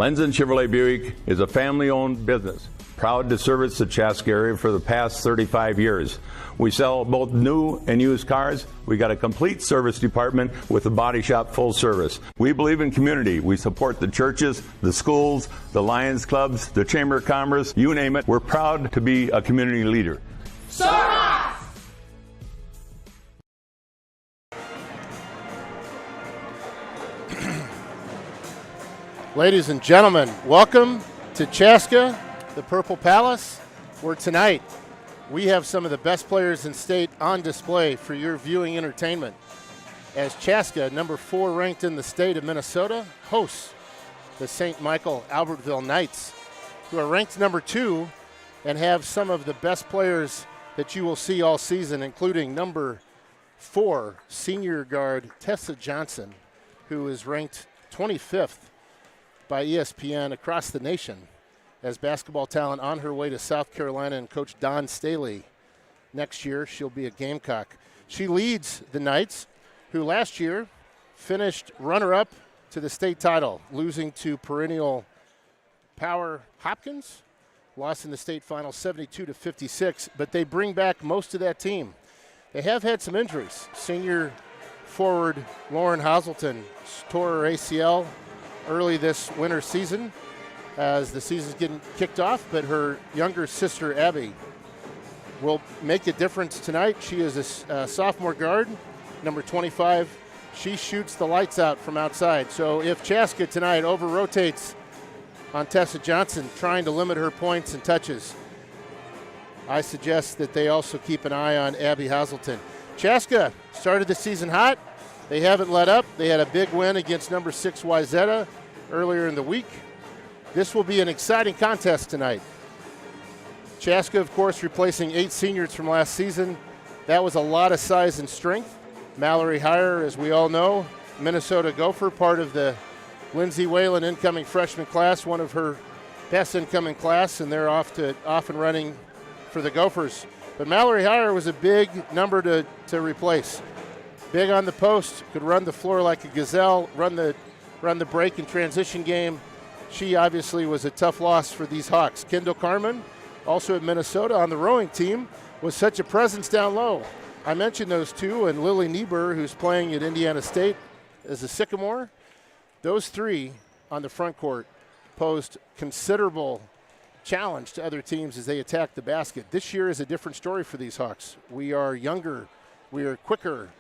Lenzen Chevrolet Buick is a family-owned business, proud to service the Chaska area for the past 35 years. We sell both new and used cars. We got a complete service department with a body shop full service. We believe in community. We support the churches, the schools, the Lions clubs, the Chamber of Commerce, you name it. We're proud to be a community leader. Soras! Ladies and gentlemen, welcome to Chaska, the Purple Palace, where tonight we have some of the best players in state on display for your viewing entertainment. As Chaska, number 4 ranked in the state of Minnesota, hosts the St. Michael-Albertville Knights, who are ranked number 2 and have some of the best players that you will see all season, including number 4 senior guard Tessa Johnson, who is ranked 25th by ESPN across the nation as basketball talent on her way to South Carolina, and Coach Don Staley. Next year, she'll be a Gamecock. She leads the Knights, who last year finished runner-up to the state title, losing to perennial power Hopkins, lost in the state final 72-56, but they bring back most of that team. They have had some injuries. Senior forward Lauren Hazelton tore her ACL early this winter season as the season's getting kicked off, but her younger sister Abby will make a difference tonight. She is a sophomore guard, number 25. She shoots the lights out from outside. So if Chaska tonight over-rotates on Tessa Johnson, trying to limit her points and touches, I suggest that they also keep an eye on Abby Hazelton. Chaska started the season hot. They haven't let up. They had a big win against number 6 Wayzata earlier in the week. This will be an exciting contest tonight. Chaska, of course, replacing 8 seniors from last season. That was a lot of size and strength. Mallory Heyer, as we all know, Minnesota Gopher, part of the Lindsay Whalen incoming freshman class, one of her best incoming class, and they're off and running for the Gophers. But Mallory Heyer was a big number to replace. Big on the post, could run the floor like a gazelle, run the break and transition game. She obviously was a tough loss for these Hawks. Kendall Carmen, also at Minnesota on the rowing team, was such a presence down low. I mentioned those two, and Lily Niebuhr, who's playing at Indiana State as a Sycamore. Those 3 on the front court posed considerable challenge to other teams as they attack the basket. This year is a different story for these Hawks. We are younger, we are quicker,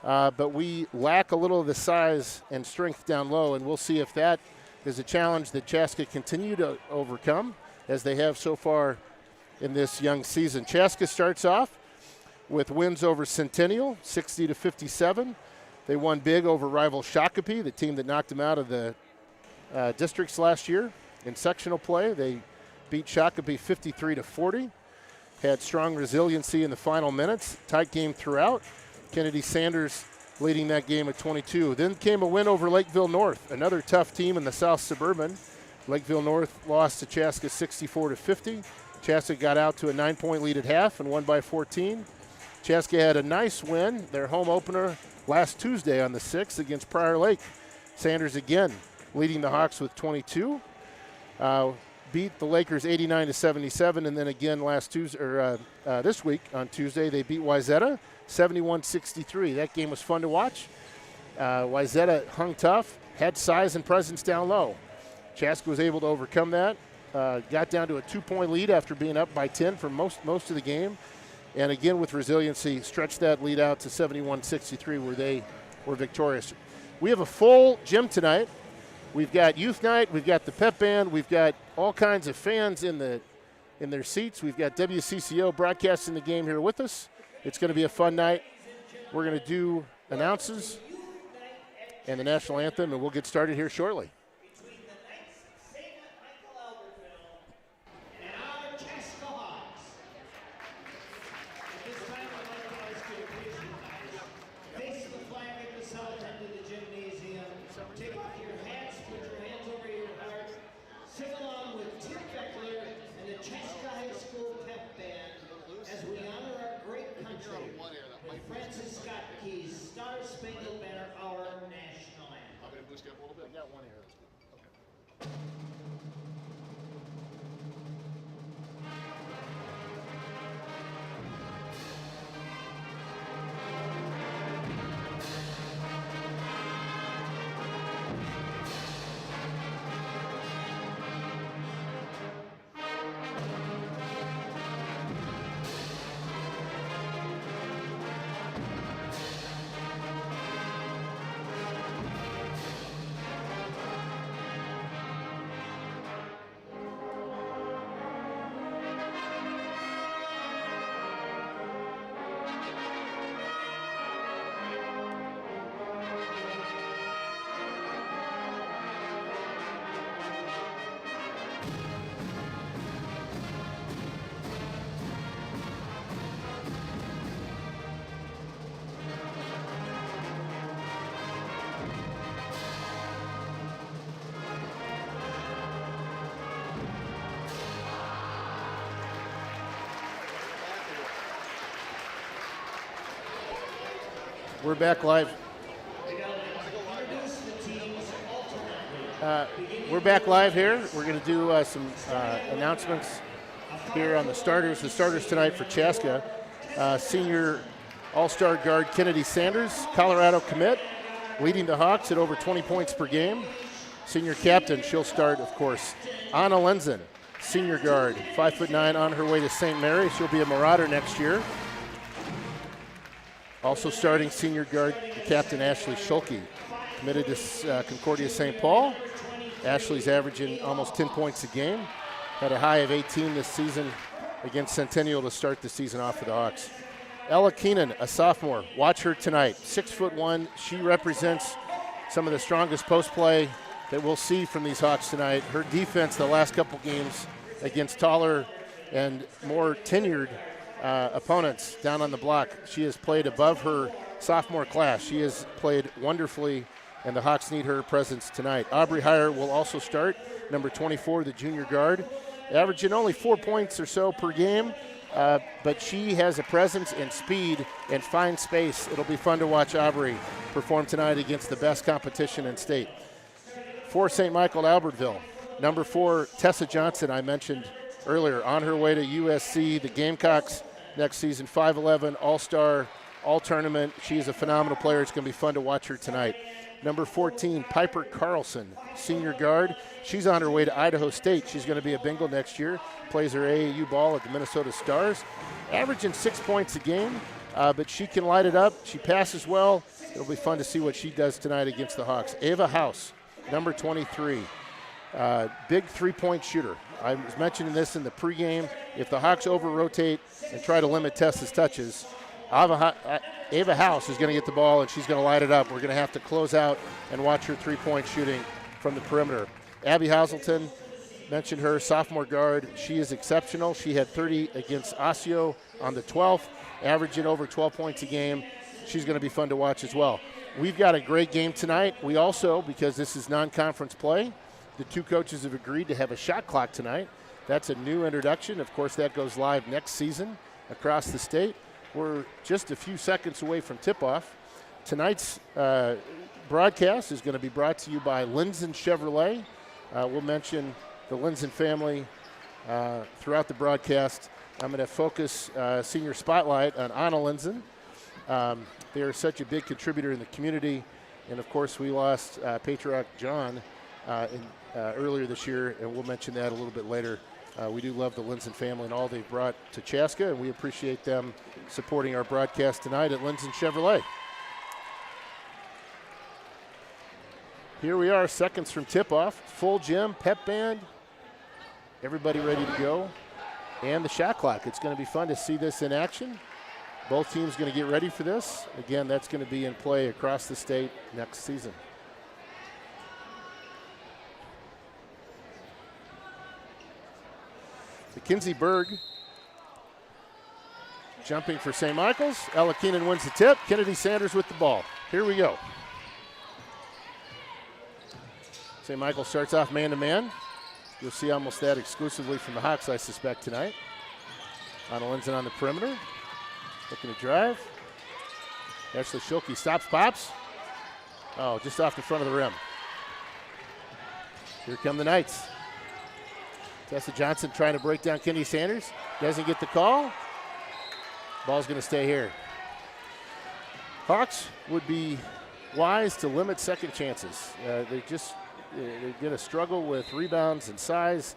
but we lack a little of the size and strength down low, and we'll see if that is a challenge that Chaska continue to overcome, as they have so far in this young season. Chaska starts off with wins over Centennial, 60-57. They won big over rival Shakopee, the team that knocked them out of the districts last year in sectional play. They beat Shakopee 53-40. Had strong resiliency in the final minutes. Tight game throughout. Kennedy Sanders leading that game at 22. Then came a win over Lakeville North, another tough team in the South Suburban. Lakeville North lost to Chaska 64-50. Chaska got out to a 9-point lead at half and won by 14. Chaska had a nice win, their home opener last Tuesday on the 6th against Prior Lake. Sanders again leading the Hawks with 22. Beat the Lakers 89-77, and then again this week on Tuesday they beat Wayzata 71-63. That game was fun to watch. Wayzata hung tough, had size and presence down low. Chaska was able to overcome that. Got down to a 2-point lead after being up by 10 for most of the game, and again with resiliency stretched that lead out to 71-63, where they were victorious. We have a full gym tonight. We've got youth night, we've got the pep band, we've got all kinds of fans in their seats. We've got WCCO broadcasting the game here with us. It's going to be a fun night. We're going to do announces and the national anthem, and we'll get started here shortly. Star Spangled Banner, our national anthem. I got one here. Okay. We're back live. We're back live here. We're going to do some announcements here on the starters. The starters tonight for Chaska. Senior all-star guard Kennedy Sanders, Colorado commit, leading the Hawks at over 20 points per game. Senior captain, she'll start, of course. Anna Lenzen, senior guard, 5'9", on her way to St. Mary. She'll be a Marauder next year. Also starting senior guard, captain Ashley Schulke, committed to Concordia St. Paul. Ashley's averaging almost 10 points a game. Had a high of 18 this season against Centennial to start the season off for the Hawks. Ella Keenan, a sophomore. Watch her tonight. 6'1". She represents some of the strongest post play that we'll see from these Hawks tonight. Her defense the last couple games against taller and more tenured opponents down on the block. She has played above her sophomore class. She has played wonderfully, and the Hawks need her presence tonight. Aubrey Heyer will also start, number 24, the junior guard, averaging only 4 points or so per game, but she has a presence and speed and fine space. It'll be fun to watch Aubrey perform tonight against the best competition in state. For St. Michael-Albertville, number 4, Tessa Johnson, I mentioned earlier, on her way to USC, the Gamecocks next season, 5'11", all-star, all-tournament. She is a phenomenal player. It's going to be fun to watch her tonight. Number 14, Piper Carlson, senior guard. She's on her way to Idaho State. She's going to be a Bengal next year. Plays her AAU ball at the Minnesota Stars. Averaging 6 points a game, but she can light it up. She passes well. It'll be fun to see what she does tonight against the Hawks. Ava House, number 23, big three-point shooter. I was mentioning this in the pregame. If the Hawks over-rotate and try to limit Tessa's touches, Ava House is going to get the ball, and she's going to light it up. We're going to have to close out and watch her three-point shooting from the perimeter. Abby Hazelton, mentioned her, sophomore guard. She is exceptional. She had 30 against Osseo on the 12th, averaging over 12 points a game. She's going to be fun to watch as well. We've got a great game tonight. We also, because this is non-conference play, the two coaches have agreed to have a shot clock tonight. That's a new introduction. Of course, that goes live next season across the state. We're just a few seconds away from tip-off. Tonight's broadcast is going to be brought to you by Linzen Chevrolet. We'll mention the Linzen family throughout the broadcast. I'm going to focus senior spotlight on Anna Linzen. They are such a big contributor in the community. And, of course, we lost Patriarch John earlier this year, and we'll mention that a little bit later. We do love the Linzen family and all they've brought to Chaska, and we appreciate them supporting our broadcast tonight at Linzen Chevrolet. Here we are, seconds from tip-off. Full gym, pep band, everybody ready to go, and the shot clock. It's going to be fun to see this in action. Both teams going to get ready for this. Again, that's going to be in play across the state next season. Mackenzie Berg jumping for St. Michael's. Ella Keenan wins the tip. Kennedy Sanders with the ball. Here we go. St. Michael starts off man-to-man. You'll see almost that exclusively from the Hawks, I suspect, tonight. Anna Linzen on the perimeter. Looking to drive. Ashley Schulke stops, pops. Oh, just off the front of the rim. Here come the Knights. Tessa Johnson trying to break down Kennedy Sanders. Doesn't get the call. Ball's going to stay here. Hawks would be wise to limit second chances. They're going to struggle with rebounds and size,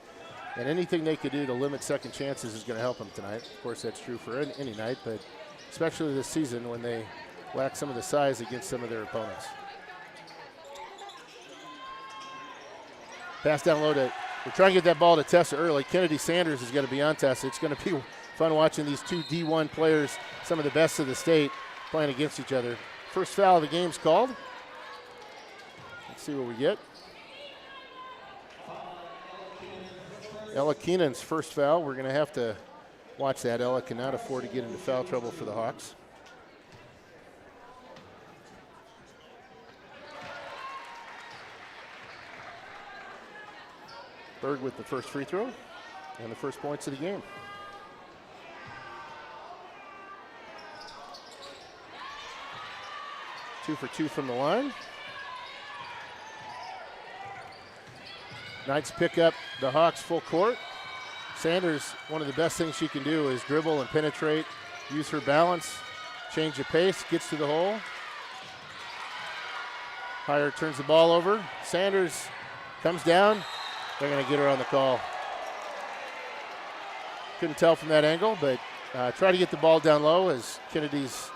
and anything they could do to limit second chances is going to help them tonight. Of course, that's true for any night, but especially this season when they lack some of the size against some of their opponents. Pass down low to, we're trying to get that ball to Tessa early. Kennedy Sanders is going to be on Tessa. It's going to be fun watching these two D1 players, some of the best of the state, playing against each other. First foul of the game's called. Let's see what we get. Ella Keenan's first foul. We're going to have to watch that. Ella cannot afford to get into foul trouble for the Hawks. Berg with the first free throw and the first points of the game. 2 for 2 from the line. Knights pick up the Hawks full court. Sanders, one of the best things she can do is dribble and penetrate, use her balance, change the pace, gets to the hole. Hire turns the ball over. Sanders comes down. They're going to get her on the call. Couldn't tell from that angle, but try to get the ball down low, as Kennedy's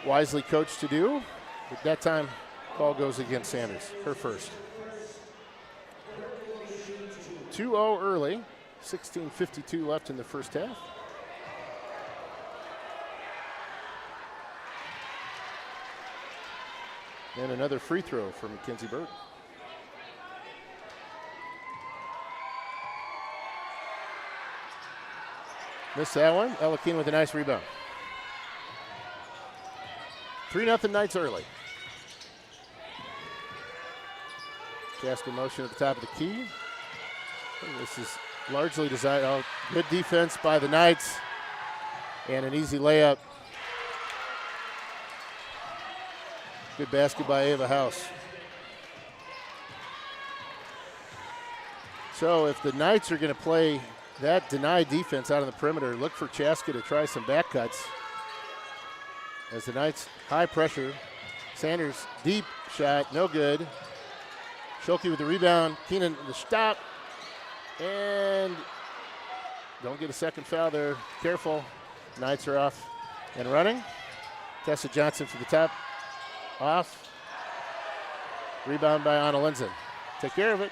wisely coached to do. But that time, call goes against Sanders, her first. 2-0 early, 16:52 left in the first half. And another free throw from Mackenzie Burke. Missed that one. Ella Keen with a nice rebound. 3-0 Knights early. Chaska motion at the top of the key. This is largely designed. Oh, good defense by the Knights. And an easy layup. Good basket by Ava House. So if the Knights are going to play that deny defense out on the perimeter, look for Chaska to try some back cuts. As the Knights high pressure. Sanders deep shot, no good. Schulke with the rebound. Keenan the stop. And don't get a second foul there. Careful. Knights are off and running. Tessa Johnson for the top. Off. Rebound by Anna Linson. Take care of it.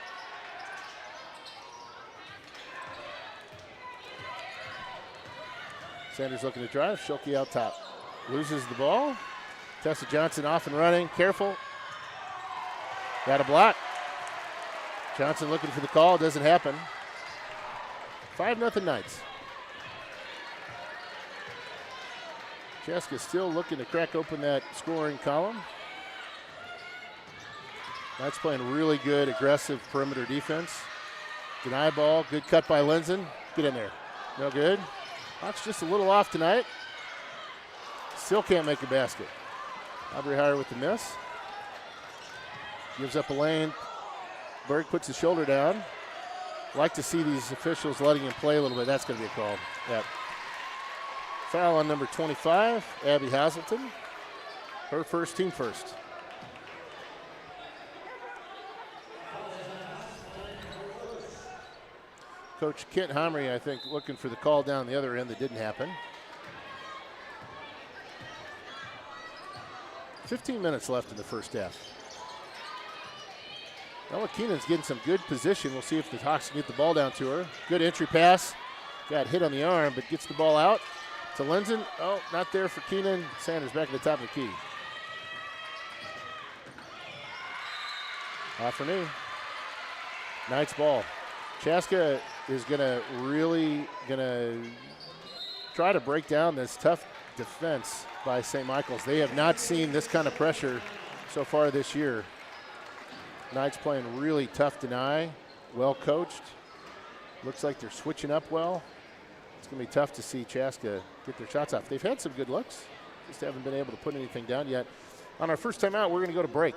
Sanders looking to drive. Schulke out top. Loses the ball. Tessa Johnson off and running. Careful. Got a block. Johnson looking for the call. Doesn't happen. 5-0 Knights. Chaska still looking to crack open that scoring column. Knights playing really good, aggressive perimeter defense. Deny ball. Good cut by Linson. Get in there. No good. Hawks just a little off tonight. Still can't make a basket. Aubrey Hire with the miss. Gives up a lane. Berg puts his shoulder down. Like to see these officials letting him play a little bit. That's going to be a call. Yep. Foul on number 25, Abby Hazelton. Her first, team first. Coach Kent Homry, I think, looking for the call down the other end that didn't happen. 15 minutes left in the first half. Ella Keenan's getting some good position. We'll see if the Hawks can get the ball down to her. Good entry pass. Got hit on the arm, but gets the ball out to Linson. Oh, not there for Keenan. Sanders back at the top of the key. Off for knee. Knights ball. Chaska is really gonna try to break down this tough defense by St. Michael's. They have not seen this kind of pressure so far this year. Knights playing really tough deny, well coached. Looks like they're switching up well. It's going to be tough to see Chaska get their shots off. They've had some good looks, just haven't been able to put anything down yet. On our first time out, we're going to go to break.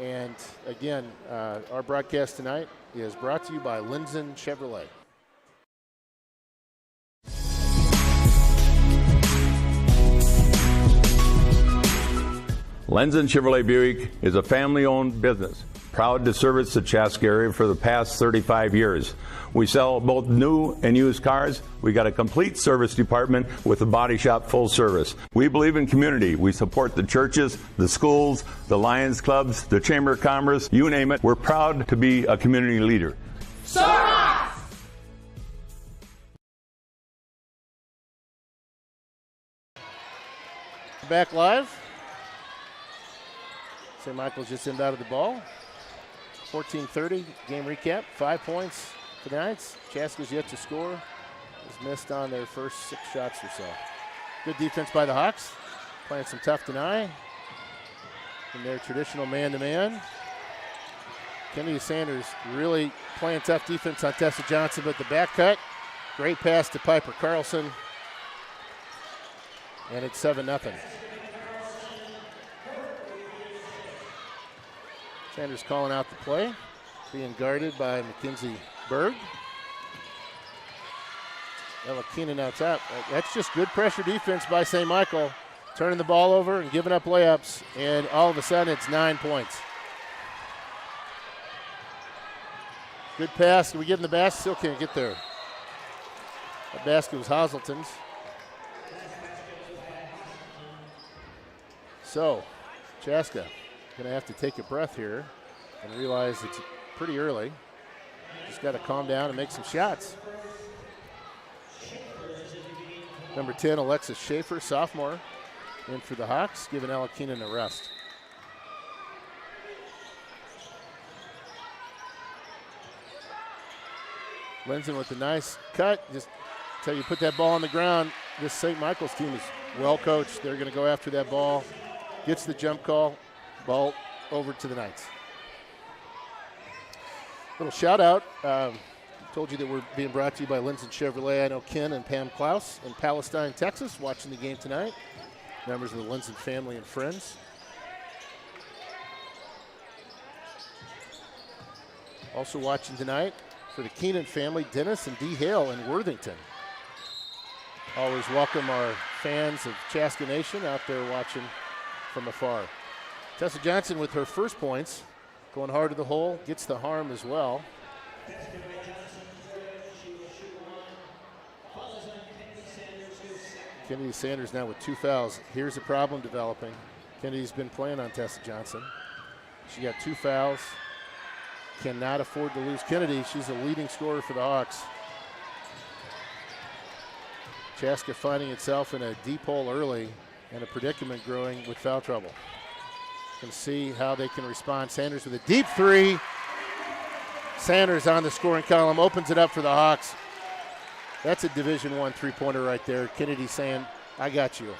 And again, our broadcast tonight is brought to you by Linson Chevrolet. Linson Chevrolet Buick is a family-owned business, proud to service the Chaska area for the past 35 years. We sell both new and used cars. We got a complete service department with a body shop full service. We believe in community. We support the churches, the schools, the Lions clubs, the Chamber of Commerce, you name it. We're proud to be a community leader. Soras! Back live. St. Michael's just inbounded the ball. 14:30 game recap. 5 points for the Knights. Chaska's yet to score. Has missed on their first 6 shots or so. Good defense by the Hawks. Playing some tough deny in their traditional man-to-man. Kennedy Sanders really playing tough defense on Tessa Johnson, but the back cut. Great pass to Piper Carlson. And it's 7-0. Sanders calling out the play, being guarded by Mackenzie Berg. Ella Keenan out top. That's just good pressure defense by St. Michael. Turning the ball over and giving up layups, and all of a sudden it's 9 points. Good pass. Can we get in the basket? Still can't get there. That basket was Hazelton's. So, Chaska going to have to take a breath here and realize it's pretty early. Just got to calm down and make some shots. Number 10, Alexis Schaefer, sophomore, in for the Hawks, giving Ella Keenan a rest. Linson with a nice cut. Just until you put that ball on the ground, this St. Michael's team is well coached. They're going to go after that ball. Gets the jump call. Ball over to the Knights. Little shout out. Told you that we're being brought to you by Linson Chevrolet. I know Ken and Pam Klaus in Palestine, Texas, watching the game tonight. Members of the Linson family and friends. Also watching tonight for the Keenan family, Dennis and Dee Hale in Worthington. Always welcome our fans of Chaska Nation out there watching from afar. Tessa Johnson with her first points, going hard to the hole, gets the harm as well. Kennedy Sanders now with 2 fouls. Here's a problem developing. Kennedy's been playing on Tessa Johnson. She got 2 fouls. Cannot afford to lose Kennedy. She's a leading scorer for the Hawks. Chaska finding itself in a deep hole early and a predicament growing with foul trouble. Can see how they can respond. Sanders with a deep three. Sanders on the scoring column, opens it up for the Hawks. That's a Division I three-pointer right there. Kennedy saying, I got you.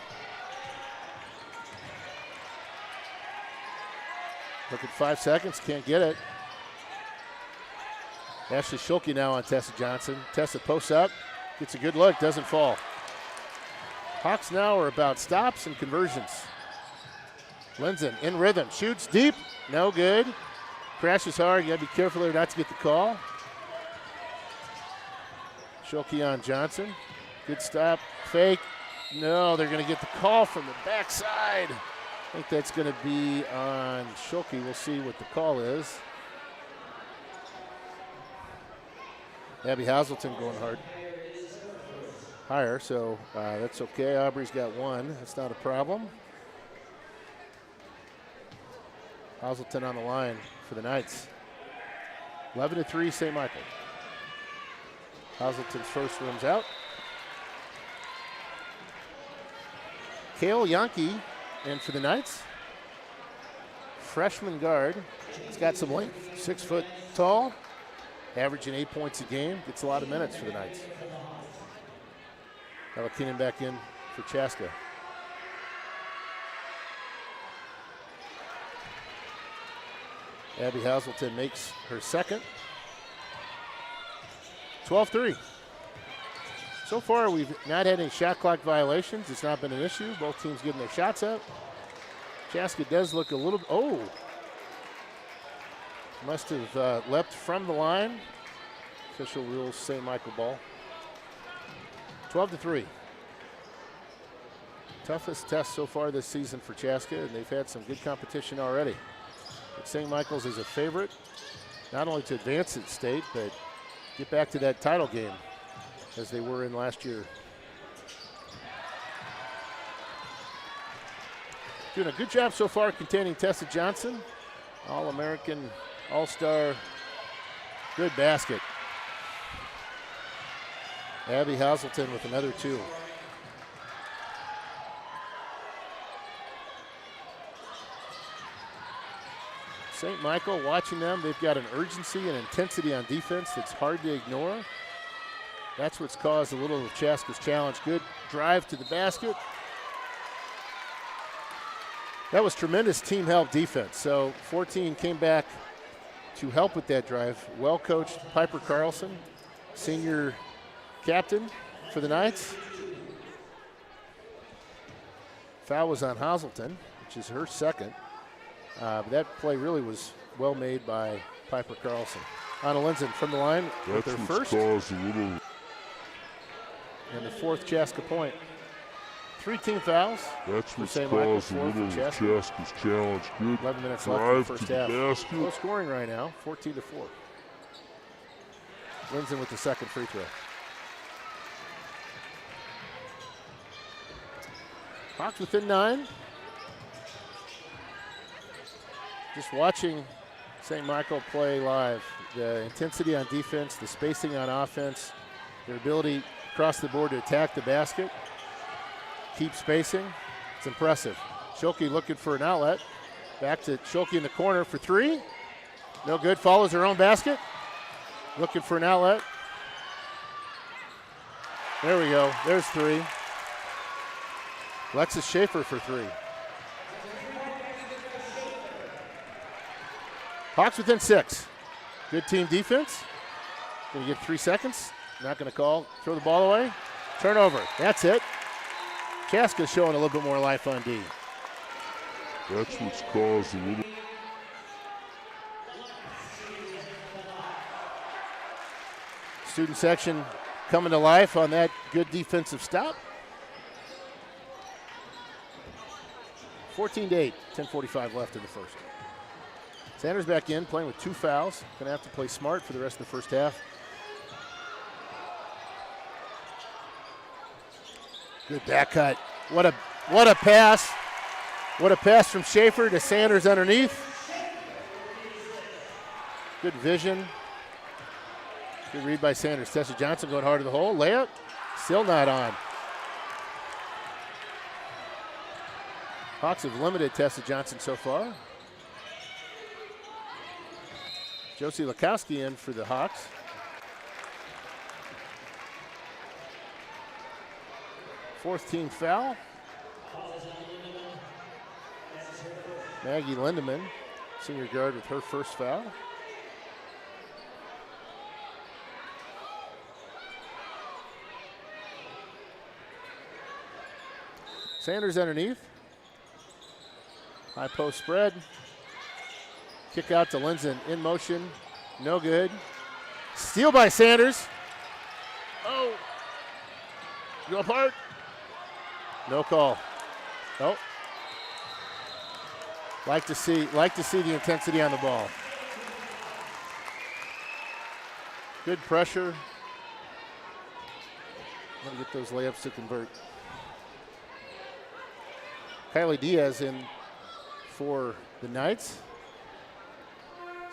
Look at 5 seconds, can't get it. Ashley Schulke now on Tessa Johnson. Tessa posts up, gets a good look, doesn't fall. Hawks now are about stops and conversions. Linson in rhythm, shoots deep, no good. Crashes hard, you gotta be careful there not to get the call. Schulke on Johnson, good stop, fake. No, they're gonna get the call from the backside. I think that's gonna be on Schulke. We'll see what the call is. Abby Hazelton going hard. Higher, so that's okay. Aubrey's got 1. That's not a problem. Hazelton on the line for the Knights. 11-3, St. Michael. Hazelton's first room's out. Kale Yankee in for the Knights. Freshman guard. He's got some length. 6 foot tall. Averaging 8 points a game. Gets a lot of minutes for the Knights. Ella Keenan back in for Chaska. Abby Hazelton makes her second. 12-3. So far, we've not had any shot clock violations. It's not been an issue. Both teams getting their shots up. Chaska does look a little, must have leapt from the line. Official rules St. Michael ball. 12-3. Toughest test so far this season for Chaska, and they've had some good competition already. But St. Michael's is a favorite, not only to advance at state, but get back to that title game as they were in last year. Doing a good job so far containing Tessa Johnson. All-American, All-Star, good basket. Abby Hazelton with another 2. St. Michael, watching them, they've got an urgency and intensity on defense that's hard to ignore. That's what's caused a little of Chaska's challenge. Good drive to the basket. That was tremendous team help defense. So 14 came back to help with that drive. Well coached Piper Carlson, senior captain for the Knights. Foul was on Hazelton, which is her second. But that play really was well made by Piper Carlson. Anna Linson from the line with her first. And the fourth Chaska point. 3 team fouls. That's what's caused a little of Chaska's challenge. Good 11 minutes left in the first half. Low scoring right now, 14-4. Linson with the second free throw. Hawks within 9. Just watching St. Michael play live. The intensity on defense, the spacing on offense, their ability across the board to attack the basket, keep spacing. It's impressive. Schulke looking for an outlet. Back to Schulke in the corner for 3. No good, follows her own basket. Looking for an outlet. There we go, there's 3. Alexis Schaefer for 3. Hawks within 6. Good team defense. Gonna get 3 seconds. Not gonna call. Throw the ball away. Turnover. That's it. Chaska's showing a little bit more life on D. That's what's caused a little. Student section coming to life on that good defensive stop. 14-8. 10:45 left in the first. Sanders back in, playing with 2 fouls. Gonna have to play smart for the rest of the first half. Good back cut. What a pass. What a pass from Schaefer to Sanders underneath. Good vision. Good read by Sanders. Tessa Johnson going hard to the hole. Layup. Still not on. Hawks have limited Tessa Johnson so far. Josie Lukowski in for the Hawks. Fourth team foul. Maggie Lindemann, senior guard, with her first foul. Sanders underneath. High post spread. Kick out to Linson, in motion, no good. Steal by Sanders. Oh, go apart. No call. Oh. Like to see the intensity on the ball. Good pressure. Let me get those layups to convert. Kylie Diaz in for the Knights.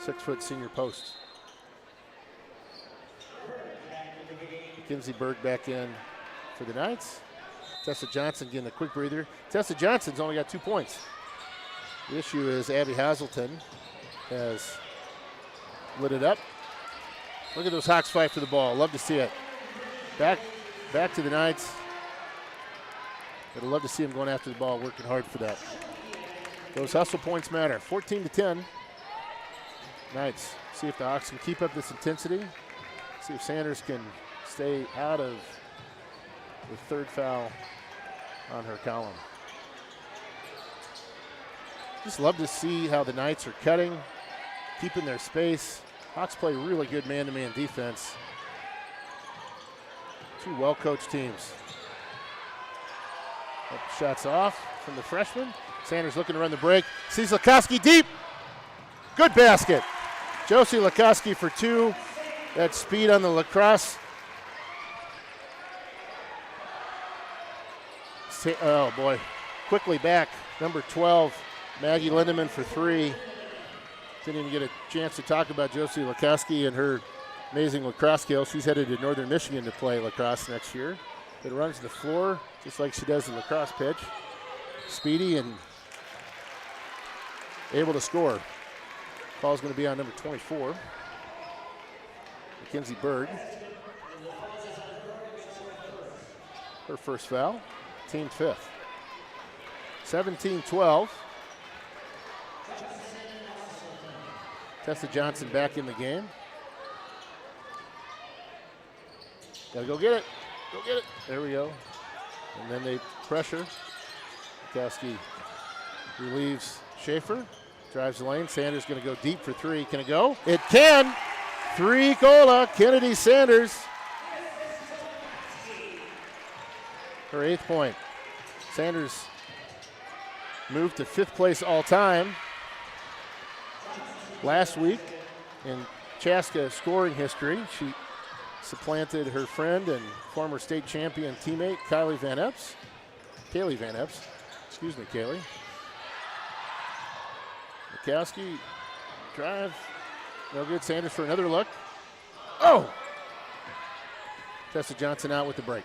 6-foot senior post. Mackenzie Berg back in for the Knights. Tessa Johnson getting a quick breather. Tessa Johnson's only got 2 points. The issue is Abby Hazelton has lit it up. Look at those Hawks fight for the ball. Love to see it. Back to the Knights. But I'd love to see them going after the ball, working hard for that. Those hustle points matter. 14-10. Knights. See if the Hawks can keep up this intensity. See if Sanders can stay out of the third foul on her column. Just love to see how the Knights are cutting, keeping their space. Hawks play really good man-to-man defense. 2 well-coached teams. Shots off from the freshman. Sanders looking to run the break. Sees Lukowski deep. Good basket. Josie Lukowski for 2. That speed on the lacrosse. Oh boy. Quickly back. Number 12, Maggie Lindemann for 3. Didn't even get a chance to talk about Josie Lukowski and her amazing lacrosse skills. She's headed to Northern Michigan to play lacrosse next year. It runs the floor just like she does the lacrosse pitch. Speedy and able to score. Call's going to be on number 24, Mackenzie Berg. Her first foul, team 5th. 17-12. Tessa Johnson back in the game. Gotta go get it. Go get it. There we go. And then they pressure. Lukowski relieves Schaefer. drives the lane. Sanders going to go deep for three. Can it go? It can. Three-cola, Kennedy Sanders. Her 8th point. Sanders moved to 5th place all time. Last week in Chaska scoring history, she supplanted her friend and former state champion teammate Kaylee Van Epps. Excuse me, Kaylee. Mikowski, drive, no good. Sanders for another look. Oh! Tessa Johnson out with the break.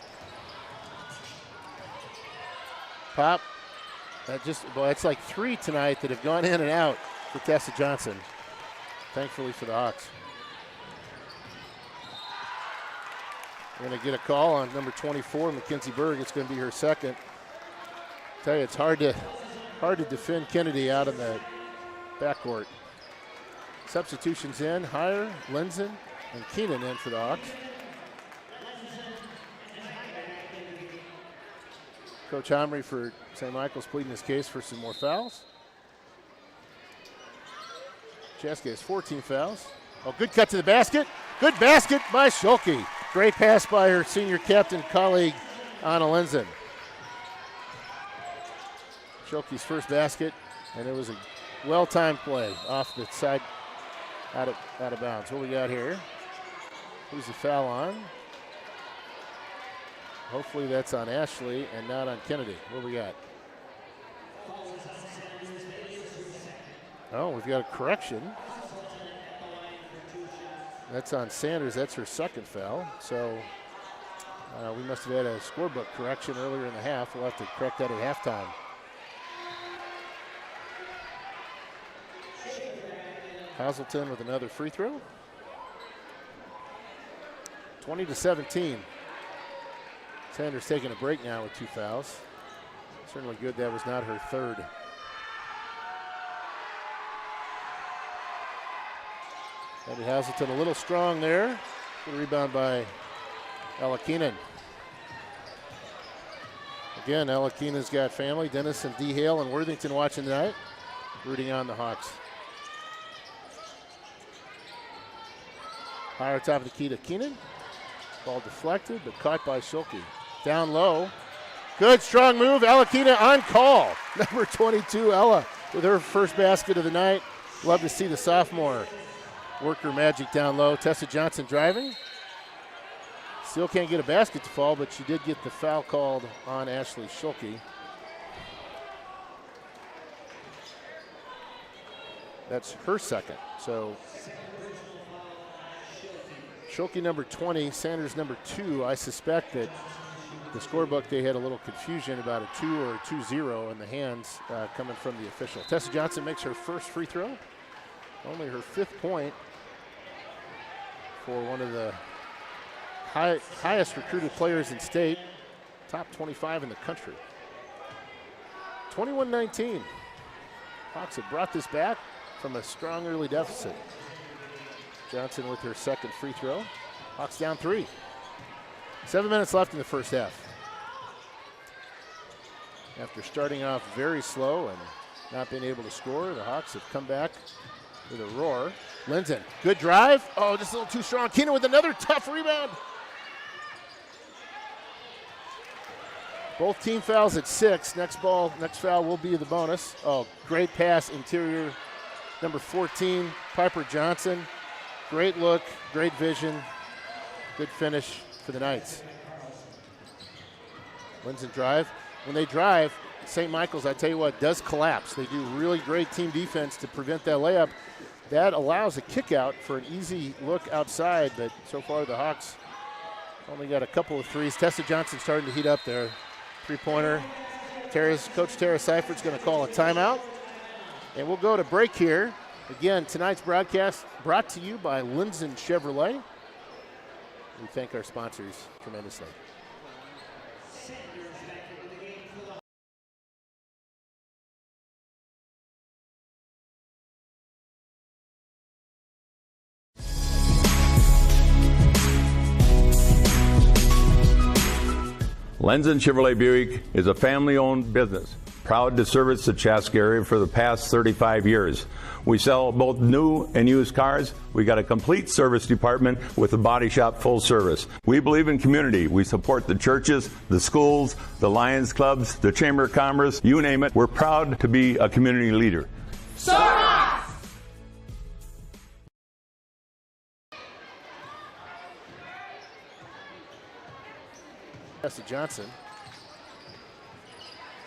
Pop. It's like 3 tonight that have gone in and out for Tessa Johnson. Thankfully for the Hawks. We're going to get a call on number 24, Mackenzie Berg. It's going to be her second. I tell you, it's hard to defend Kennedy out in the backcourt. Substitutions in, Heyer, Linzen, and Keenan in for the Hawks. Coach Homry for St. Michael's pleading his case for some more fouls. Chaska has 14 fouls. Oh, good cut to the basket. Good basket by Schulke. Great pass by her senior captain colleague, Anna Linzen. Schulke's first basket, and it was a well-timed play off the side, out of bounds. What we got here? Who's the foul on? Hopefully that's on Ashley and not on Kennedy. What we got? Oh, we've got a correction. That's on Sanders. That's her second foul. So we must have had a scorebook correction earlier in the half. We'll have to correct that at halftime. Hazelton with another free throw. 20-17. Sanders taking a break now with 2 fouls. Certainly good that was not her third. Abby Hazelton a little strong there. Good rebound by Ella Keenan. Again, Ella Keenan's got family. Dennis and D. Hale and Worthington watching tonight, rooting on the Hawks. Higher top of the key to Keenan. Ball deflected, but caught by Schulke. Down low. Good, strong move. Ella Keenan on call. Number 22, Ella, with her first basket of the night. Love to see the sophomore work her magic down low. Tessa Johnson driving. Still can't get a basket to fall, but she did get the foul called on Ashley Schulke. That's her second. So Schulke number 20, Sanders number 2. I suspect that the scorebook, they had a little confusion about a 2 or a 2-0 in the hands coming from the official. Tessa Johnson makes her first free throw. Only her 5th point for one of the highest recruited players in state, top 25 in the country. 21-19. Hawks have brought this back from a strong early deficit. Johnson with her second free throw. Hawks down 3. 7 minutes left in the first half. After starting off very slow and not being able to score, the Hawks have come back with a roar. Linzen, good drive. Oh, just a little too strong. Keenan with another tough rebound. Both team fouls at 6. Next foul will be the bonus. Oh, great pass, interior, number 14, Piper Johnson. Great look, great vision, good finish for the Knights. Linzen drive. When they drive, St. Michael's, I tell you what, does collapse. They do really great team defense to prevent that layup. That allows a kick out for an easy look outside, but so far the Hawks only got a couple of threes. Tessa Johnson starting to heat up there. Three-pointer. Coach Tara Seifert's going to call a timeout. And we'll go to break here. Again, tonight's broadcast brought to you by Linzen Chevrolet. We thank our sponsors tremendously. Linzen Chevrolet Buick is a family-owned business, proud to service the Chaska area for the past 35 years. We sell both new and used cars. We got a complete service department with a body shop full service. We believe in community. We support the churches, the schools, the Lions clubs, the Chamber of Commerce, you name it. We're proud to be a community leader. Johnson.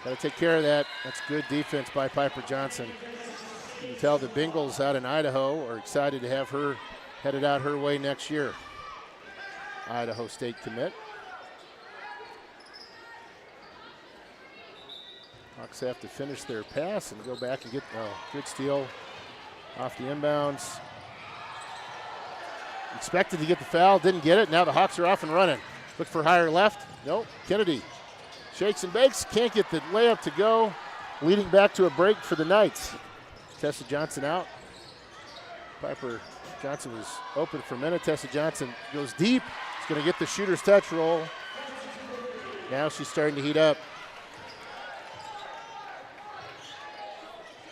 Got to take care of that. That's good defense by Piper Johnson. You can tell the Bengals out in Idaho are excited to have her headed out her way next year. Idaho State commit. Hawks have to finish their pass and go back and get good steal off the inbounds. Expected to get the foul, didn't get it. Now the Hawks are off and running. Look for higher left. Nope. Kennedy shakes and bakes. Can't get the layup to go. Leading back to a break for the Knights. Tessa Johnson out. Piper Johnson was open for a minute. Tessa Johnson goes deep. She's going to get the shooter's touch roll. Now she's starting to heat up.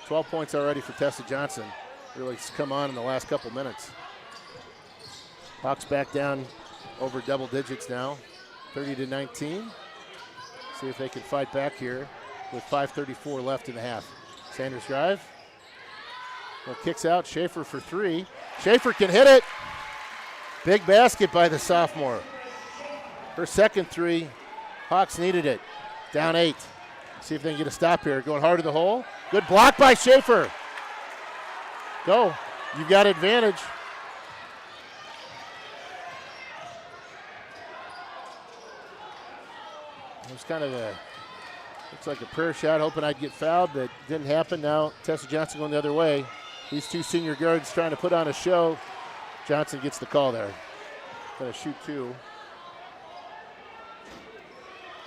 12 points already for Tessa Johnson. Really come on in the last couple minutes. Hawks back down over double digits now, 30-19. See if they can fight back here with 5:34 left in the half. Sanders drive. Well, kicks out. Schaefer for three. Schaefer can hit it. Big basket by the sophomore. Her second three. Hawks needed it. Down 8. See if they can get a stop here. Going hard to the hole. Good block by Schaefer. Go. You've got advantage. It was kind of looks like a prayer shot, hoping I'd get fouled, but didn't happen. Now Tessa Johnson going the other way. These two senior guards trying to put on a show. Johnson gets the call there. Going to shoot 2.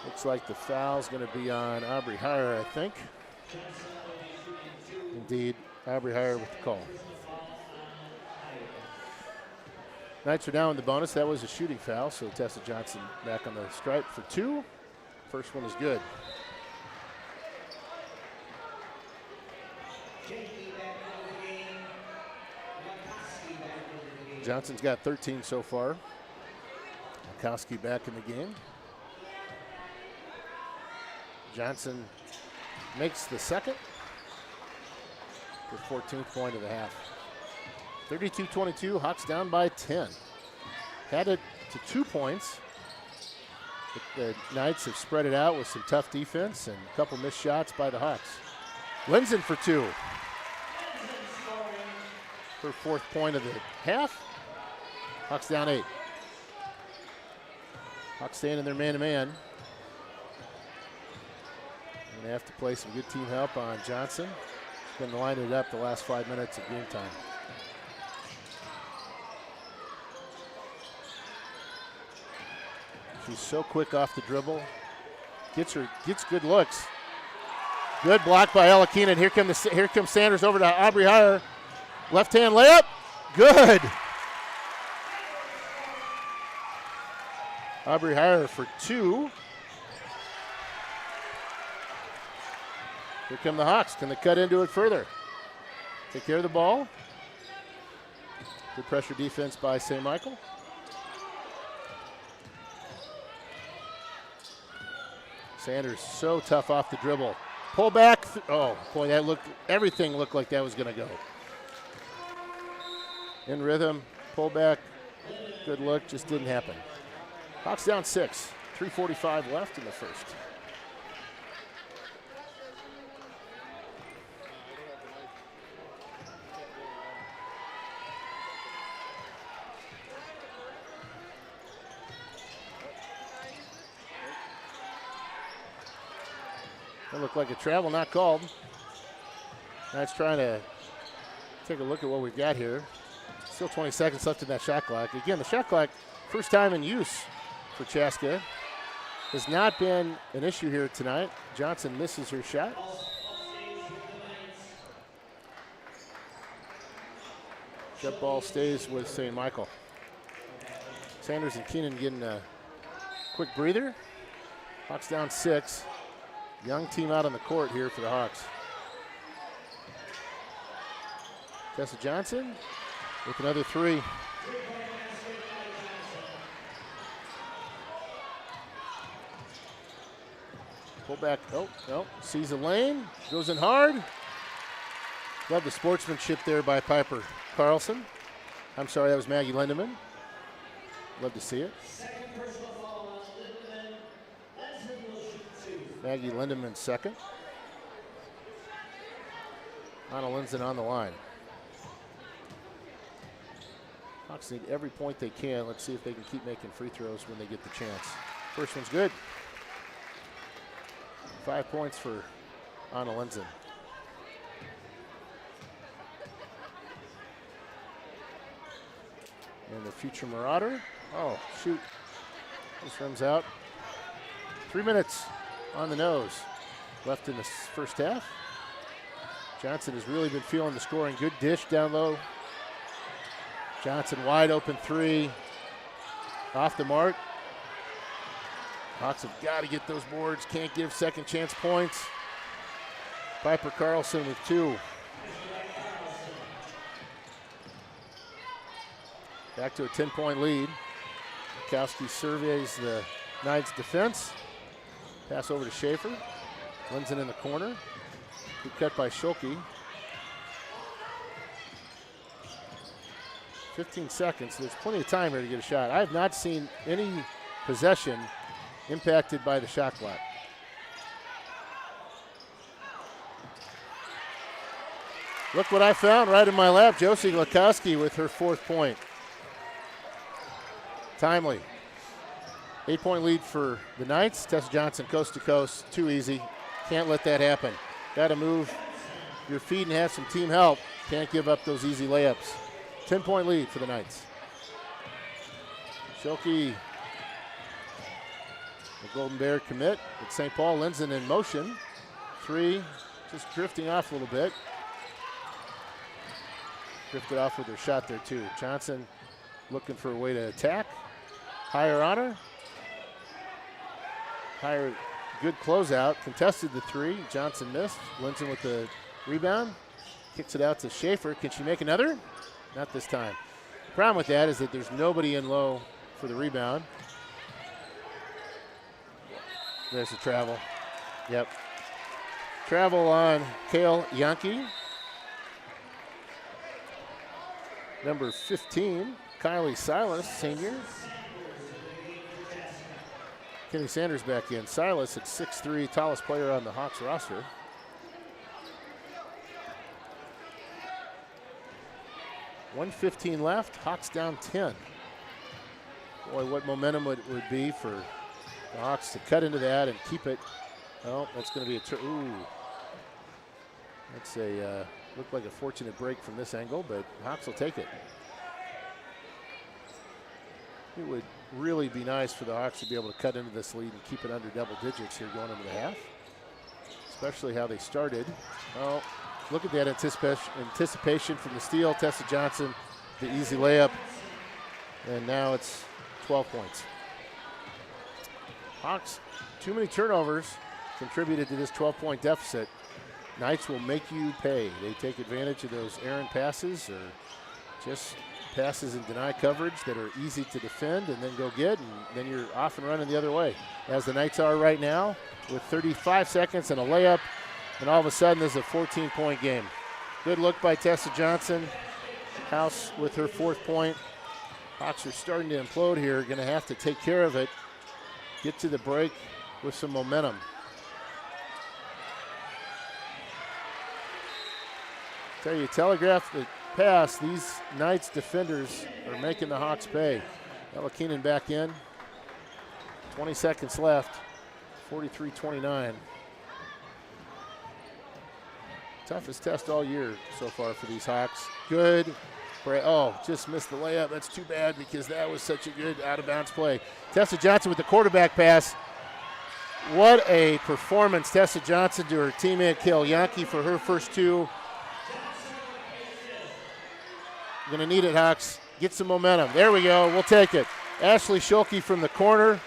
Looks like the foul's going to be on Aubrey Heyer, I think. Indeed, Aubrey Heyer with the call. Knights are down in the bonus. That was a shooting foul, so Tessa Johnson back on the stripe for 2. First one is good. Johnson's got 13 so far. Michael-Albertville back in the game. Johnson makes the second. The 14th point of the half. 32-22, Hawks down by 10. Had it to 2 points. The Knights have spread it out with some tough defense and a couple missed shots by the Hawks. Linson for 2. Her 4th point of the half. Hawks down 8. Hawks staying in their man-to-man. And they have to play some good team help on Johnson. She's been lining it up the last 5 minutes of game time. She's so quick off the dribble. Gets good looks. Good block by Ella Keenan. Here comes Sanders over to Aubrey Heyer. Left hand layup. Good. Aubrey Heyer for 2. Here come the Hawks. Can they cut into it further? Take care of the ball. Good pressure defense by St. Michael. Sanders so tough off the dribble. Pull back. Oh boy, everything looked like that was going to go. In rhythm, pull back. Good look, just didn't happen. Hawks down 6. 3:45 left in the first. That looked like a travel not called. Knights trying to take a look at what we've got here. Still 20 seconds left in that shot clock. Again, the shot clock, first time in use for Chaska. Has not been an issue here tonight. Johnson misses her shot. Jump ball stays with St. Michael. Sanders and Keenan getting a quick breather. Hawks down 6. Young team out on the court here for the Hawks. Tessa Johnson with another three. Pull back, oh, no, sees a lane, goes in hard. Love the sportsmanship there by Piper Carlson. I'm sorry, that was Maggie Lindemann. Love to see it. Maggie Lindemann second. Anna Lindzen on the line. Hawks need every point they can. Let's see if they can keep making free throws when they get the chance. First one's good. 5 points for Anna Lindzen. And the future Marauder. Oh, shoot. This runs out. 3 minutes on the nose left in the first half. Johnson has really been feeling the scoring. Good dish down low. Johnson wide open three. Off the mark. Hawks have got to get those boards. Can't give second chance points. Piper Carlson with two. Back to a 10-point lead. Mikowski surveys the Knights' defense. Pass over to Schaefer. Lindzen in the corner. Good cut by Schulke. 15 seconds. There's plenty of time here to get a shot. I have not seen any possession impacted by the shot clock. Look what I found right in my lap. Josie Lakowski with her 4th point. Timely. 8-point lead for the Knights. Tessa Johnson coast to coast. Too easy. Can't let that happen. Got to move your feet and have some team help. Can't give up those easy layups. 10-point lead for the Knights. Schulke, the Golden Bear commit with St. Paul. Lindzen in motion. Three, just drifting off a little bit. Drifted off with her shot there too. Johnson looking for a way to attack. Higher on her. Higher, good closeout. Contested the three. Johnson missed. Lindzen with the rebound. Kicks it out to Schaefer. Can she make another? Not this time. The problem with that is that there's nobody in low for the rebound. There's the travel. Yep. Travel on Kale Yankee. Number 15, Kylie Silas, senior. Kenny Sanders back in. Silas at 6'3", tallest player on the Hawks roster. $1:15 left, Hawks down 10. Boy, what momentum would be for the Hawks to cut into that and keep it. Oh, that's going to be a ooh. That's a looked like a fortunate break from this angle, but Hawks will take it. It would really be nice for the Hawks to be able to cut into this lead and keep it under double digits here going into the half, especially how they started. Oh, look at that anticipation from the steal. Tessa Johnson, the easy layup, and now it's 12 points. Hawks, too many turnovers contributed to this 12-point deficit. Knights will make you pay. They take advantage of those errant passes or just passes and deny coverage that are easy to defend and then go get, and then you're off and running the other way, as the Knights are right now with 35 seconds and a layup, and all of a sudden there's a 14-point game. Good look by Tessa Johnson. House with her 4th point. Hawks are starting to implode here. Going to have to take care of it. Get to the break with some momentum. Tell you, telegraph the pass. These Knights defenders are making the Hawks pay. Ella Keenan back in. 20 seconds left. 43-29. Toughest test all year so far for these Hawks. Good. Oh, just missed the layup. That's too bad because that was such a good out-of-bounds play. Tessa Johnson with the quarterback pass. What a performance. Tessa Johnson to her teammate, Kale Yankee, for her first two. Going to need it, Hawks. Get some momentum. There we go. We'll take it. Ashley Schulke from the corner.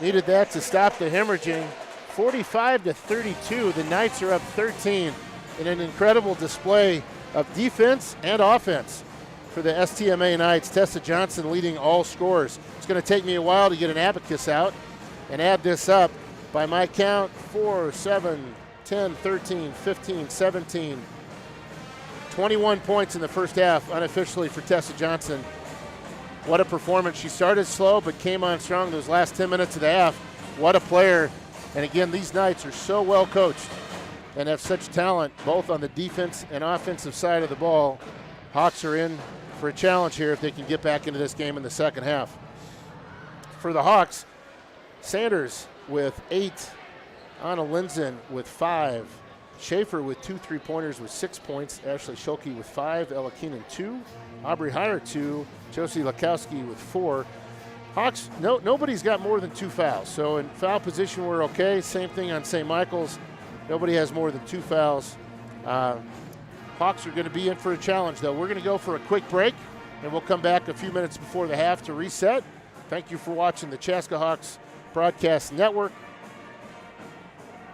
Needed that to stop the hemorrhaging 45-32. The Knights are up 13 in an incredible display of defense and offense for the STMA Knights. Tessa Johnson leading all scorers. It's going to take me a while to get an abacus out and add this up. By my count, 4, 7, 10, 13, 15, 17, 21 points in the first half unofficially for Tessa Johnson. What a performance. She started slow but came on strong those last 10 minutes of the half. What a player. And again, these Knights are so well coached and have such talent both on the defense and offensive side of the ball. Hawks are in for a challenge here if they can get back into this game in the second half. For the Hawks, Sanders with 8, Anna Linzen with 5, Schaefer with 2 3-pointers with 6 points, Ashley Schulke with 5, Ella Keenan 2, Aubrey Heyer 2, Josie Lakowski with 4. Hawks, nobody's got more than 2 fouls. So in foul position, we're okay. Same thing on St. Michael's. Nobody has more than 2 fouls. Hawks are going to be in for a challenge, though. We're going to go for a quick break, and we'll come back a few minutes before the half to reset. Thank you for watching the Chaska Hawks Broadcast Network.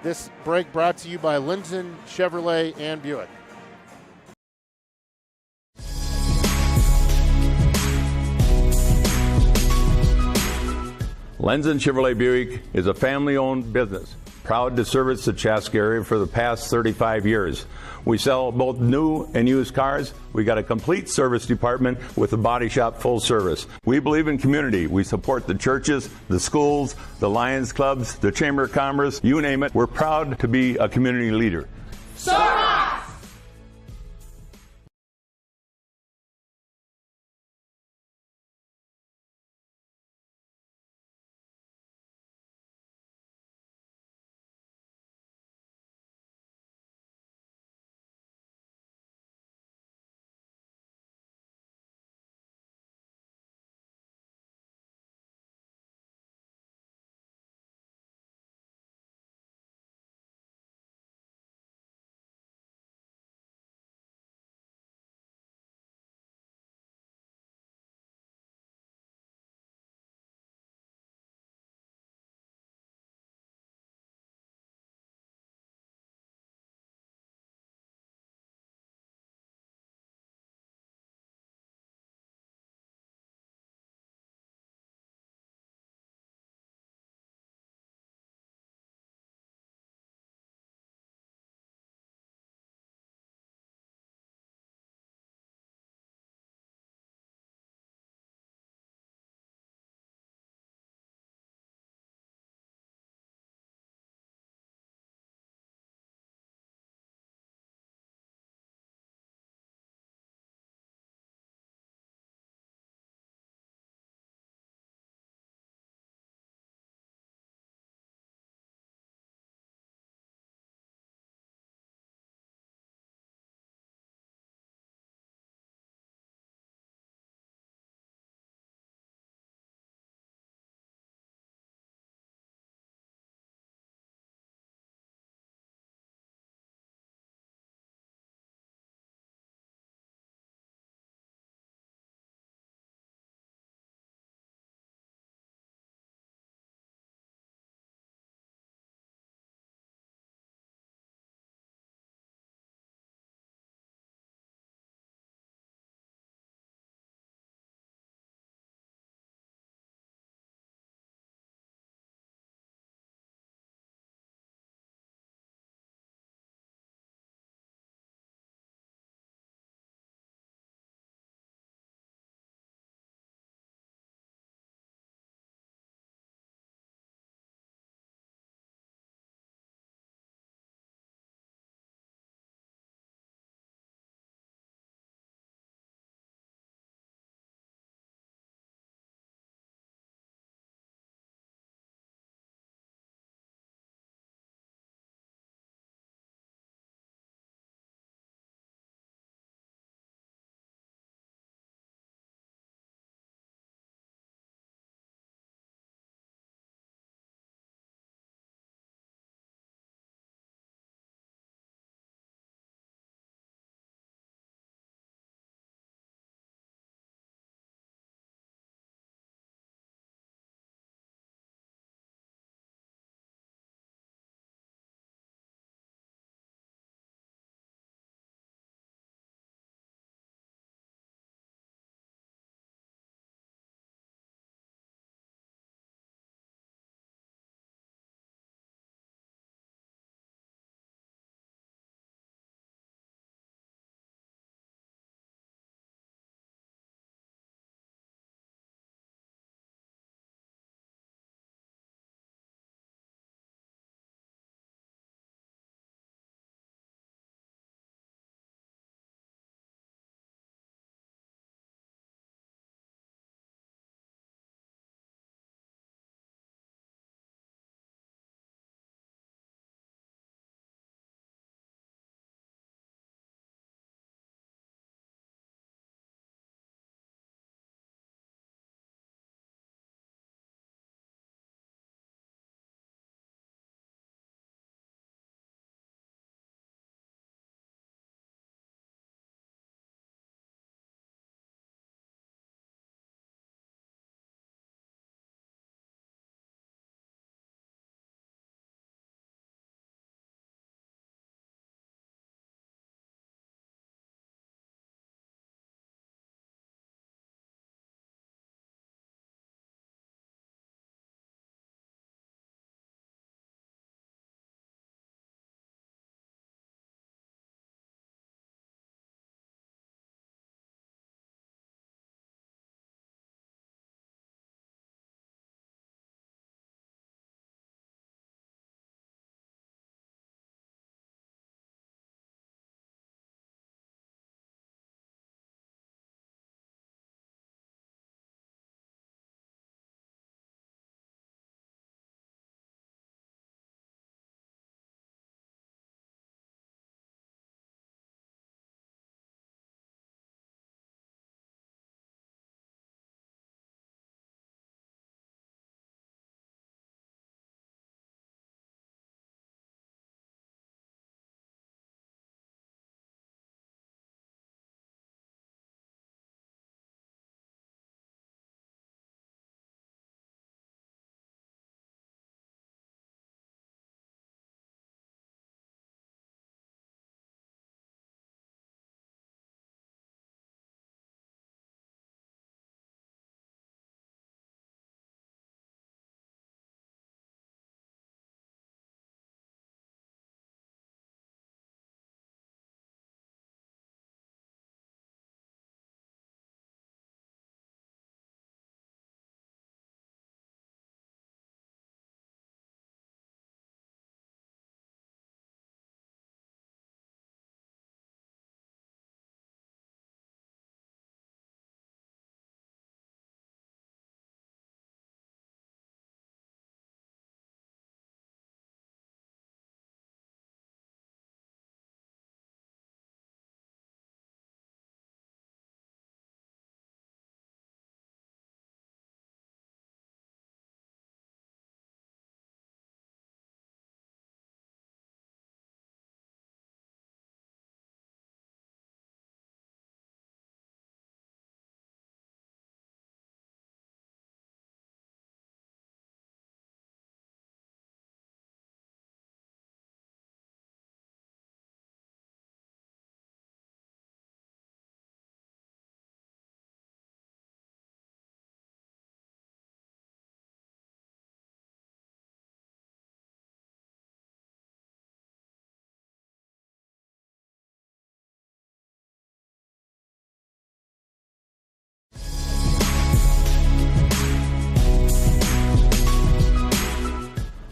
This break brought to you by Linzen, Chevrolet, and Buick. Linzen Chevrolet Buick is a family-owned business, proud to service the Chaska area for the past 35 years. We sell both new and used cars. We got a complete service department with a body shop full service. We believe in community. We support the churches, the schools, the Lions clubs, the Chamber of Commerce, you name it. We're proud to be a community leader. Sir!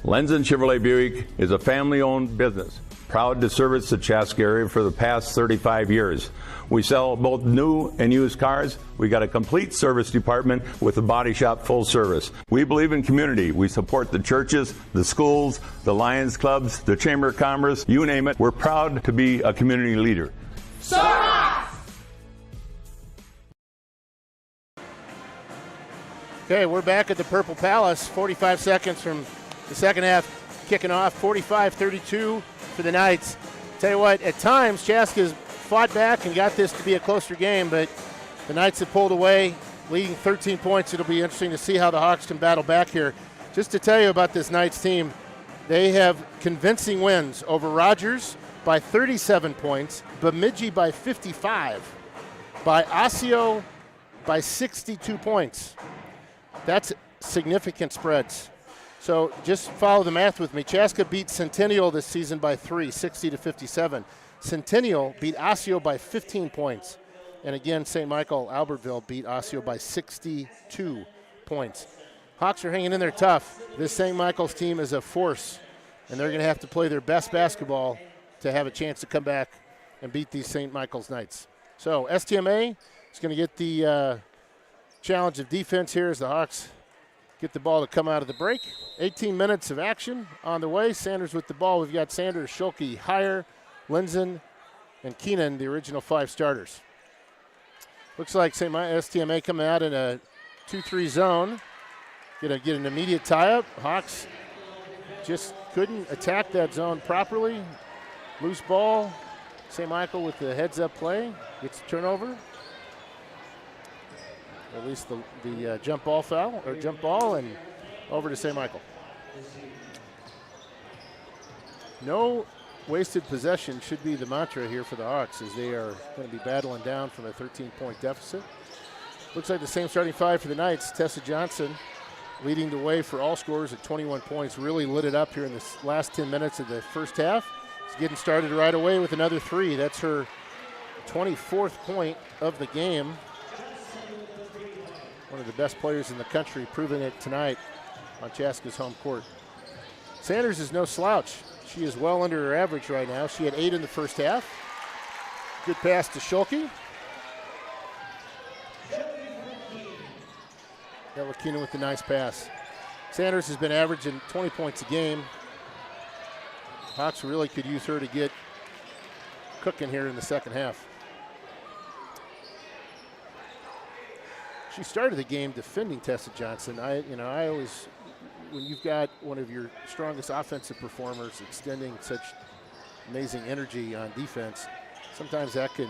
Lenzen Chevrolet Buick is a family-owned business, proud to service the Chaska area for the past 35 years. We sell both new and used cars. We got a complete service department with a body shop full service. We believe in community. We support the churches, the schools, the Lions clubs, the Chamber of Commerce, you name it. We're proud to be a community leader. Okay, we're back at the Purple Palace, 45 seconds from the second half kicking off, 45-32 for the Knights. Tell you what, at times Chaska's fought back and got this to be a closer game, but the Knights have pulled away, leading 13 points. It'll be interesting to see how the Hawks can battle back here. Just to tell you about this Knights team, they have convincing wins over Rogers by 37 points, Bemidji by 55, by Osseo by 62 points. That's significant spreads. So just follow the math with me. Chaska beat Centennial this season by 3, 60-57. Centennial beat Osseo by 15 points. And again, St. Michael-Albertville beat Osseo by 62 points. Hawks are hanging in there tough. This St. Michael's team is a force, and they're going to have to play their best basketball to have a chance to come back and beat these St. Michael's Knights. So STMA is going to get the challenge of defense here as the Hawks get the ball to come out of the break. 18 minutes of action on the way. Sanders with the ball. We've got Sanders, Schulke, Heyer, Linzen, and Keenan, the original 5 starters. Looks like STMA coming out in a 2-3 zone. Gonna get an immediate tie-up. Hawks just couldn't attack that zone properly. Loose ball. St. Michael with the heads-up play. Gets the turnover. At least the jump ball foul, or jump ball, and over to St. Michael. No wasted possession should be the mantra here for the Hawks as they are going to be battling down from a 13-point deficit. Looks like the same starting 5 for the Knights. Tessa Johnson leading the way for all scorers at 21 points. Really lit it up here in the last 10 minutes of the first half. She's getting started right away with another 3. That's her 24th point of the game. One of the best players in the country, proving it tonight on Chaska's home court. Sanders is no slouch. She is well under her average right now. She had 8 in the first half. Good pass to Schulke. Elakina with the nice pass. Sanders has been averaging 20 points a game. Hawks really could use her to get cooking here in the second half. She started the game defending Tessa Johnson. I always, when you've got one of your strongest offensive performers extending such amazing energy on defense, sometimes that can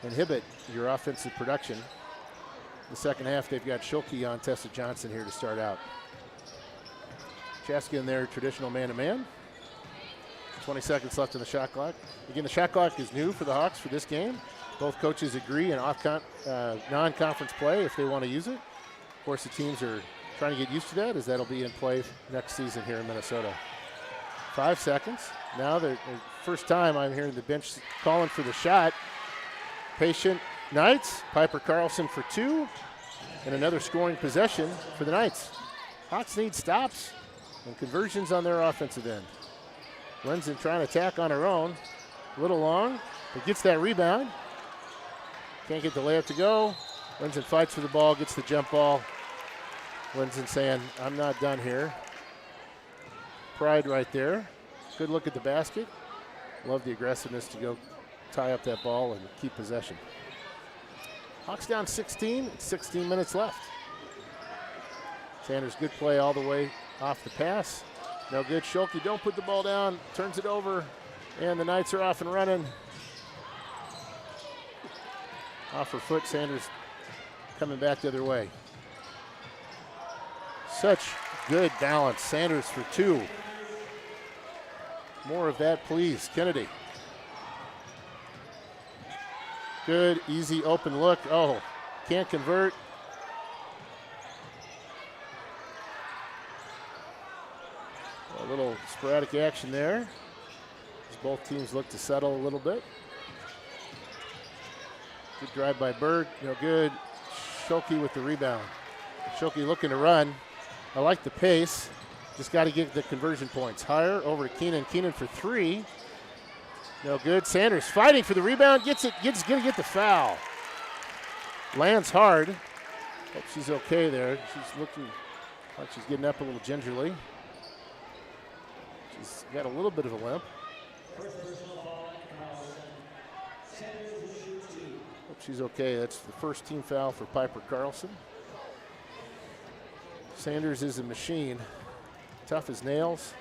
inhibit your offensive production. The second half, they've got Schulke on Tessa Johnson here to start out. Chaska in their traditional man-to-man. 20 seconds left in the shot clock. Again, the shot clock is new for the Hawks for this game. Both coaches agree in non-conference play if they want to use it. Of course, the teams are trying to get used to that as that'll be in play next season here in Minnesota. 5 seconds. Now, the first time I'm hearing the bench calling for the shot. Patient Knights. Piper Carlson for 2. And another scoring possession for the Knights. Hawks need stops and conversions on their offensive end. Lenzen trying to attack on her own. A little long, but gets that rebound. Can't get the layup to go. Lenzen fights for the ball, gets the jump ball. Lenzen saying, I'm not done here. Pride right there. Good look at the basket. Love the aggressiveness to go tie up that ball and keep possession. Hawks down 16, 16 minutes left. Sanders, good play all the way off the pass. No good. Schulke, don't put the ball down, turns it over, and the Knights are off and running. Off her foot, Sanders coming back the other way. Such good balance. Sanders for 2. More of that, please. Kennedy. Good, easy, open look. Oh, can't convert. A little sporadic action there as both teams look to settle a little bit. Good drive by Berg, no good. Schulke with the rebound. Schulke looking to run. I like the pace. Just got to get the conversion points. Higher over to Keenan. Keenan for three. No good. Sanders fighting for the rebound. Gets it. Going to get the foul. Lands hard. Hope she's okay there. She's looking like she's getting up a little gingerly. She's got a little bit of a limp. Hope she's okay. That's the first team foul for Piper Carlson. Sanders is a machine. Tough as nails.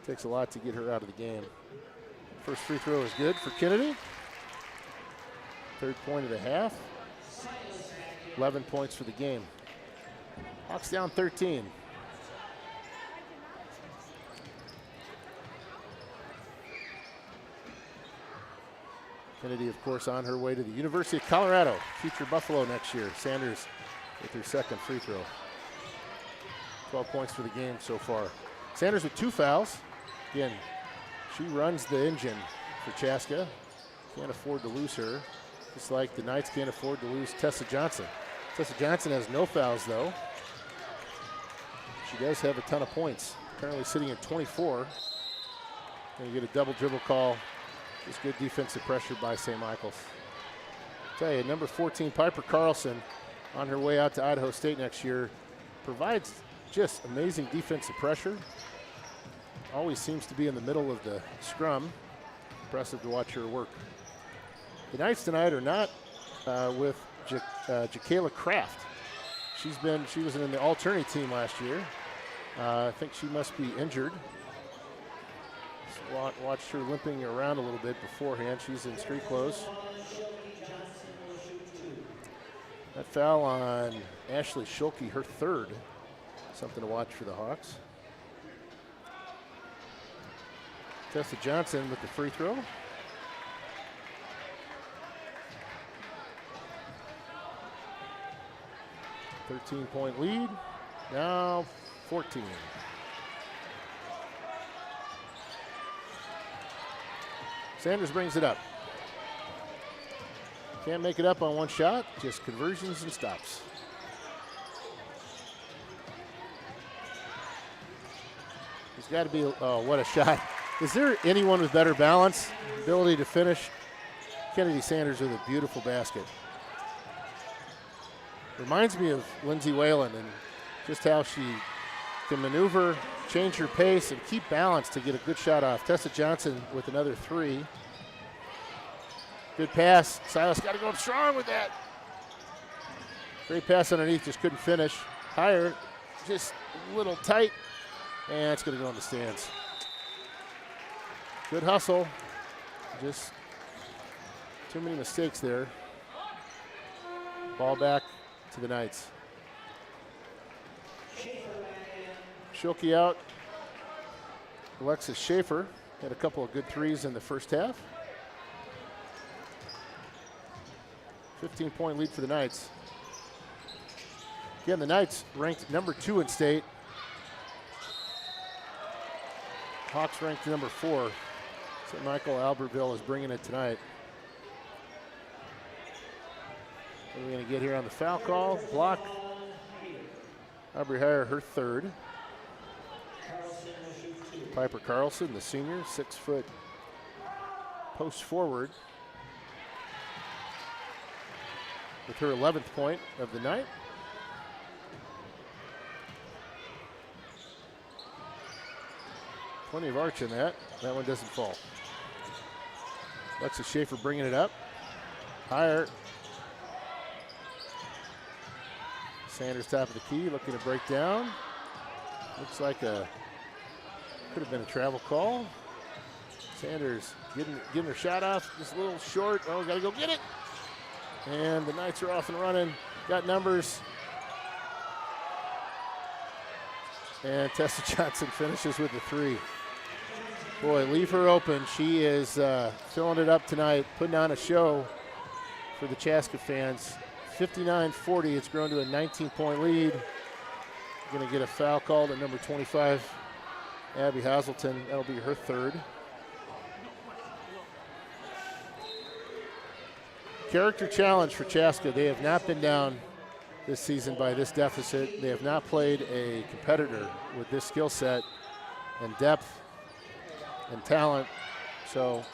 Takes a lot to get her out of the game. First free throw is good for Kennedy. Third point of the half. 11 points for the game. Hawks down 13. Kennedy, of course, on her way to the University of Colorado. Future Buffalo next year. Sanders with her second free throw. 12 points for the game so far. Sanders with 2 fouls. Again, she runs the engine for Chaska. Can't afford to lose her. Just like the Knights can't afford to lose Tessa Johnson. Tessa Johnson has no fouls, though. She does have a ton of points. Currently sitting at 24. And you get a double dribble call. Just good defensive pressure by St. Michael's. Tell you, number 14, Piper Carlson, on her way out to Idaho State next year, provides just amazing defensive pressure. Always seems to be in the middle of the scrum. Impressive to watch her work. The Knights tonight are not with Jacayla Kraft. She was in the alternate team last year. I think she must be injured. Watched her limping around a little bit beforehand. She's in street clothes. That foul on Ashley Schulke, her third. Something to watch for the Hawks. Tessa Johnson with the free throw. .13 lead. Now 14. Sanders brings it up. Can't make it up on one shot, just conversions and stops. There's got to be, oh, what a shot. Is there anyone with better balance, ability to finish? Kennedy Sanders with a beautiful basket. Reminds me of Lindsay Whalen and just how she can maneuver, change her pace, and keep balance to get a good shot off. Tessa Johnson with another three. Good pass. Silas got to go up strong with that. Great pass underneath, just couldn't finish. Higher, just a little tight, and it's going to go in the stands. Good hustle. Just too many mistakes there. Ball back to the Knights. Schulke out. Alexis Schaefer had a couple of good threes in the first half. 15-point lead for the Knights. Again, the Knights ranked number 2 in state. Hawks ranked number 4. So Michael-Albertville is bringing it tonight. What are we going to get here on the foul call? Block. Aubrey Heyer, her third. Piper Carlson, the senior, 6-foot post forward, with her 11th point of the night. Plenty of arch in that. That one doesn't fall. Alexis Schaefer bringing it up. Higher. Sanders top of the key, looking to break down. Looks like could have been a travel call. Sanders getting her shot off, just a little short. Oh, gotta go get it. And the Knights are off and running. Got numbers. And Tessa Johnson finishes with the three. Boy, leave her open. She is filling it up tonight, putting on a show for the Chaska fans. 59-40, it's grown to a 19-point lead. Going to get a foul called at number 25, Abby Hazelton. That'll be her third. Character challenge for Chaska. They have not been down this season by this deficit. They have not played a competitor with this skill set and depth and talent. So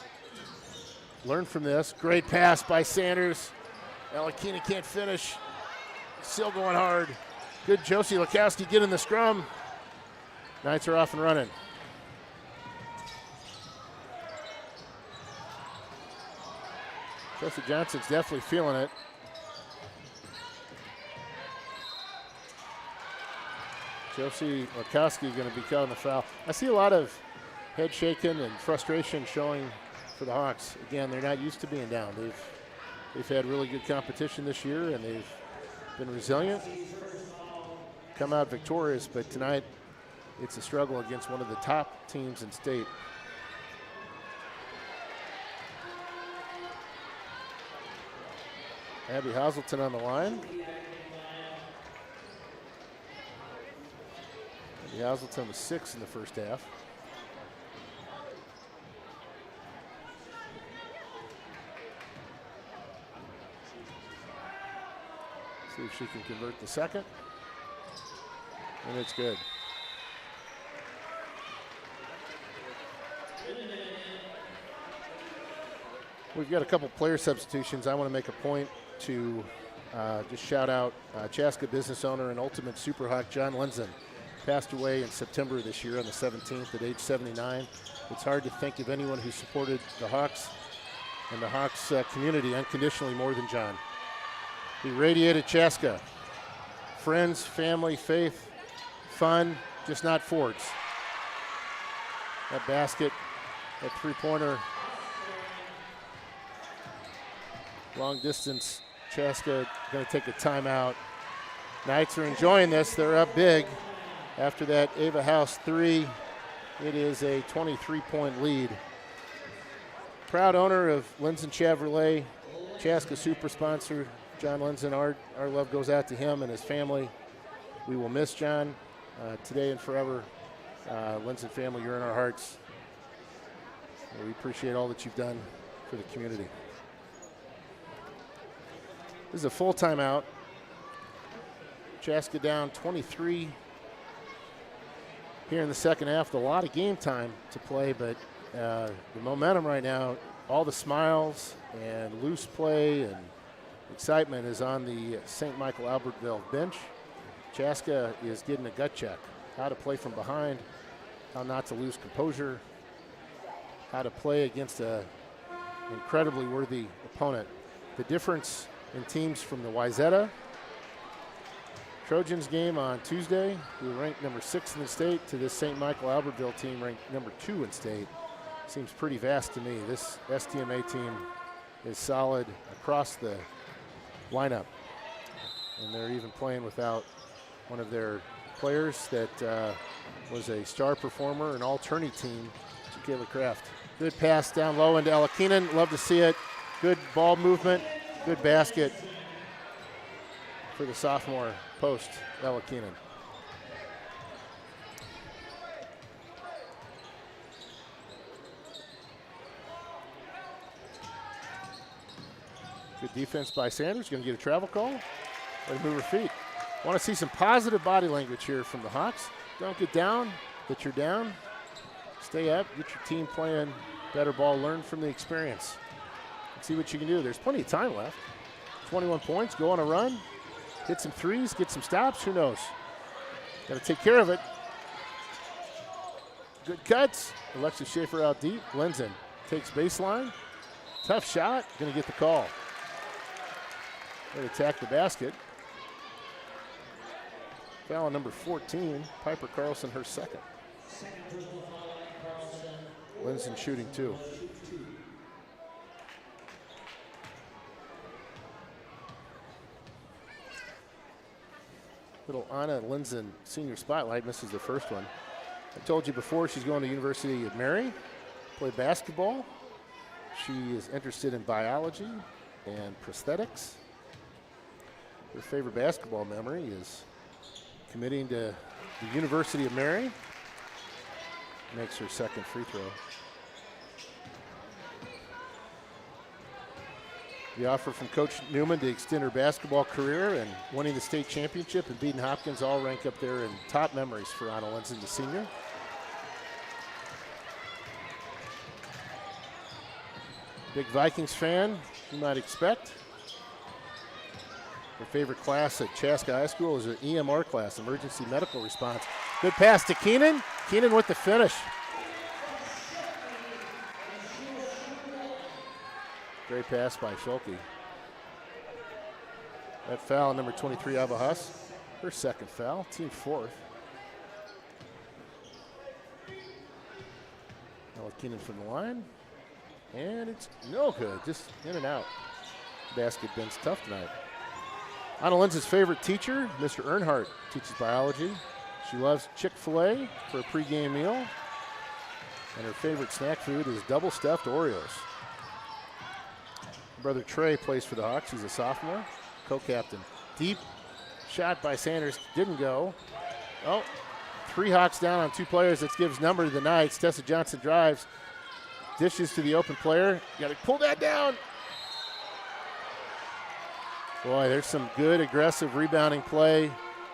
learn from this. Great pass by Sanders. Alakina can't finish. Still going hard. Good Josie Lukowski get in the scrum. Knights are off and running. Chelsea Johnson's definitely feeling it. Josie Lukowski going to be calling the foul. I see a lot of head shaking and frustration showing for the Hawks. Again, they're not used to being down. They've had really good competition this year, and they've been resilient, come out victorious, but tonight it's a struggle against one of the top teams in state. Abby Hazelton on the line. Abby Hazelton was 6 in the first half. See if she can convert the second. And it's good. We've got a couple player substitutions. I want to make a point to just shout out Chaska business owner and ultimate Super Hawk John Lenzen. Passed away in September of this year on the 17th at age 79. It's hard to think of anyone who supported the Hawks and the Hawks community unconditionally more than John. He radiated Chaska. Friends, family, faith, fun, just not Fords. That basket, that three-pointer, long distance. Chaska going to take a timeout. Knights are enjoying this. They're up big after that Ava House 3. It is a 23-point lead. Proud owner of Lenzen Chevrolet, Chaska super sponsor, John Lenzen. Our love goes out to him and his family. We will miss John today and forever. Lenzen family, you're in our hearts. We appreciate all that you've done for the community. This is a full timeout. Chaska down 23 here in the second half. A lot of game time to play, but the momentum right now, all the smiles and loose play and excitement is on the St. Michael-Albertville bench. Chaska is getting a gut check. How to play from behind, how not to lose composure, how to play against an incredibly worthy opponent. The difference in teams from the Wayzata Trojans game on Tuesday, who were ranked number 6 in the state, to this St. Michael-Albertville team ranked number 2 in state, seems pretty vast to me. This STMA team is solid across the lineup, and they're even playing without one of their players that was a star performer, an all-tourney team, Kayla Kraft. Good pass down low into Ella Keenan. Love to see it. Good ball movement. Good basket for the sophomore post, Ella Keenan. Good defense by Sanders. Going to get a travel call. Way to move her feet. Want to see some positive body language here from the Hawks. Don't get down, that you're down. Stay up, get your team playing better ball, learn from the experience. Let's see what you can do. There's plenty of time left. 21 points, go on a run, hit some threes, get some stops, who knows? Got to take care of it. Good cuts. Alexis Schaefer out deep. Lenzen takes baseline. Tough shot, going to get the call. They attack the basket. Foul on number 14, Piper Carlson, her second. Lenzen shooting 2. Little Anna Lenzen senior spotlight, misses the first one. I told you before, she's going to University of Mary, play basketball. She is interested in biology and prosthetics. Her favorite basketball memory is committing to the University of Mary. Makes her second free throw. The offer from Coach Newman to extend her basketball career and winning the state championship and beating Hopkins all rank up there in top memories for Anna Linson, the senior. Big Vikings fan, you might expect. Her favorite class at Chaska High School is her EMR class, Emergency Medical Response. Good pass to Keenan. Keenan with the finish. Great pass by Schulke. That foul, number 23, Ava Huss. Her second foul, team fourth. Ella Keenan from the line. And it's no good, just in and out. Basket been's tough tonight. Anna Linson's favorite teacher, Mr. Earnhardt, teaches biology. She loves Chick-fil-A for a pregame meal. And her favorite snack food is double stuffed Oreos. Brother Trey plays for the Hawks. He's a sophomore, co-captain. Deep shot by Sanders, didn't go. Oh, 3 Hawks down on 2 players. That gives number to the Knights. Tessa Johnson drives, dishes to the open player. Got to pull that down. Boy, there's some good aggressive rebounding play.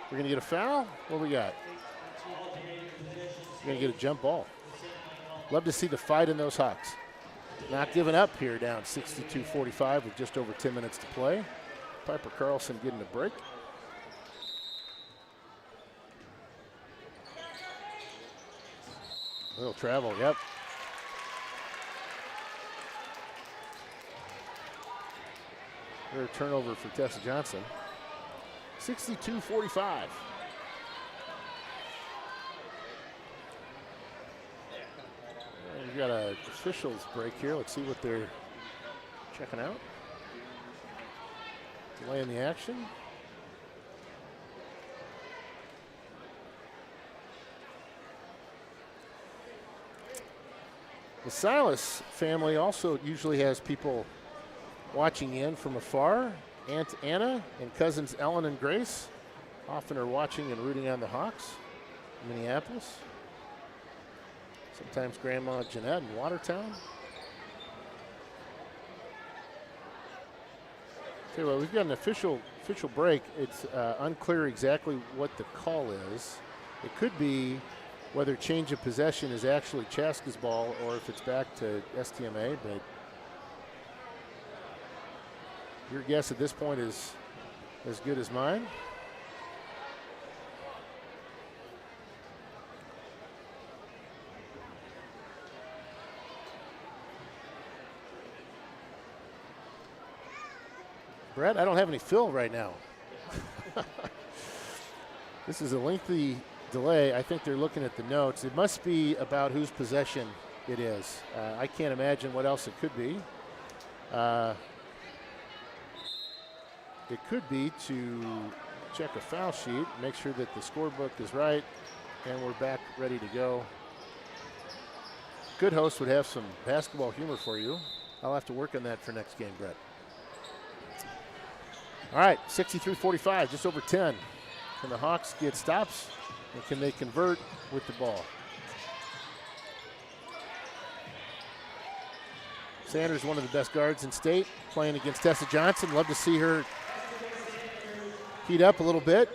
We're going to get a foul. What do we got? We're going to get a jump ball. Love to see the fight in those Hawks. Not giving up here, down 62-45 with just over 10 minutes to play. Piper Carlson getting a break. A little travel, yep. Their turnover for Tessa Johnson. 62-45. We've got an officials break here. Let's see what they're checking out. Delay in the action. The Silas family also usually has people watching in from afar. Aunt Anna and cousins Ellen and Grace often are watching and rooting on the Hawks in Minneapolis. Sometimes Grandma Jeanette in Watertown. Tell you what, we've got an official break. It's unclear exactly what the call is. It could be whether change of possession is actually Chaska's ball or if it's back to STMA, but your guess at this point is as good as mine. Brett, I don't have any fill right now. This is a lengthy delay. I think they're looking at the notes. It must be about whose possession it is. I can't imagine what else it could be. It could be to check a foul sheet, make sure that the scorebook is right, and we're back ready to go. Good host would have some basketball humor for you. I'll have to work on that for next game, Brett. All right, 63-45, just over 10. Can the Hawks get stops, and can they convert with the ball? Sanders, one of the best guards in state, playing against Tessa Johnson. Love to see her heat up a little bit.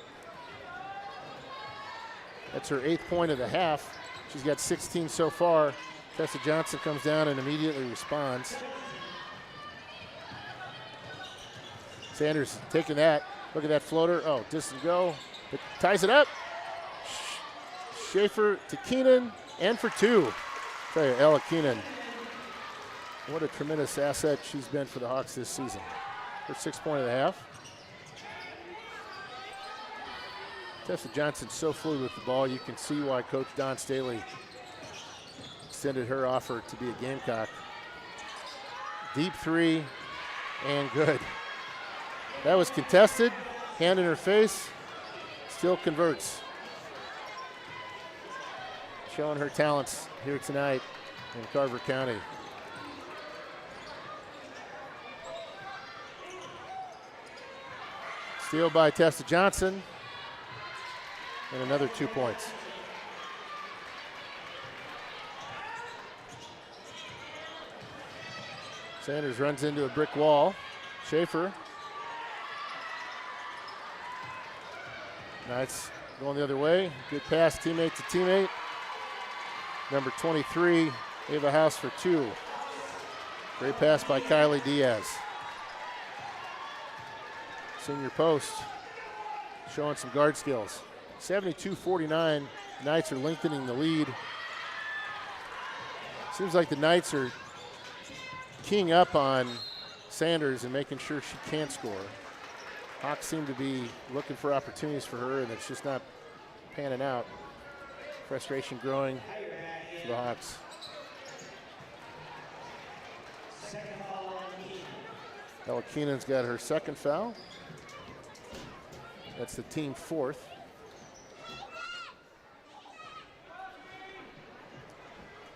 That's her 8th point of the half. She's got 16 so far. Tessa Johnson comes down and immediately responds. Sanders taking that. Look at that floater. Oh, doesn't go. But ties it up. Schaefer to Keenan, and for 2. Tell you, Ella Keenan, what a tremendous asset she's been for the Hawks this season. Her 6th point of the half. Tessa Johnson's so fluid with the ball. You can see why Coach Don Staley extended her offer to be a Gamecock. Deep 3, and good. That was contested, hand in her face, still converts. Showing her talents here tonight in Carver County. Steal by Tessa Johnson, and another 2 points. Sanders runs into a brick wall. Schaefer. Knights going the other way. Good pass, teammate to teammate. Number 23, Ava House for 2. Great pass by Kylie Diaz. Senior post, showing some guard skills. 72-49, Knights are lengthening the lead. Seems like the Knights are keying up on Sanders and making sure she can't score. Hawks seem to be looking for opportunities for her, and it's just not panning out. Frustration growing for the Hawks. Ella Keenan's got her second foul. That's the team 4th.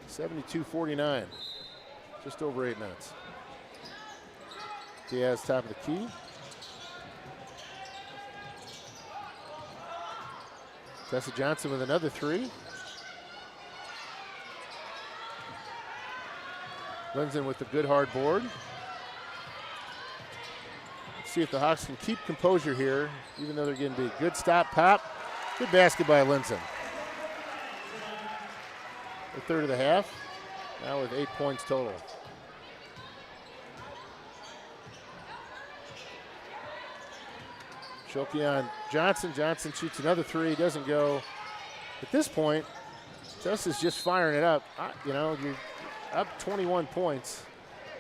(72-49), just over 8 minutes. Diaz top of the key. Tessa Johnson with another 3. Linson with the good hard board. Let's see if the Hawks can keep composure here, even though they're getting beat. Good stop, pop. Good basket by Linson. The third of the half, now with 8 points total. Shoki on Johnson. Johnson shoots another 3, doesn't go. At this point, Tessa's just firing it up. You know, you're up 21 points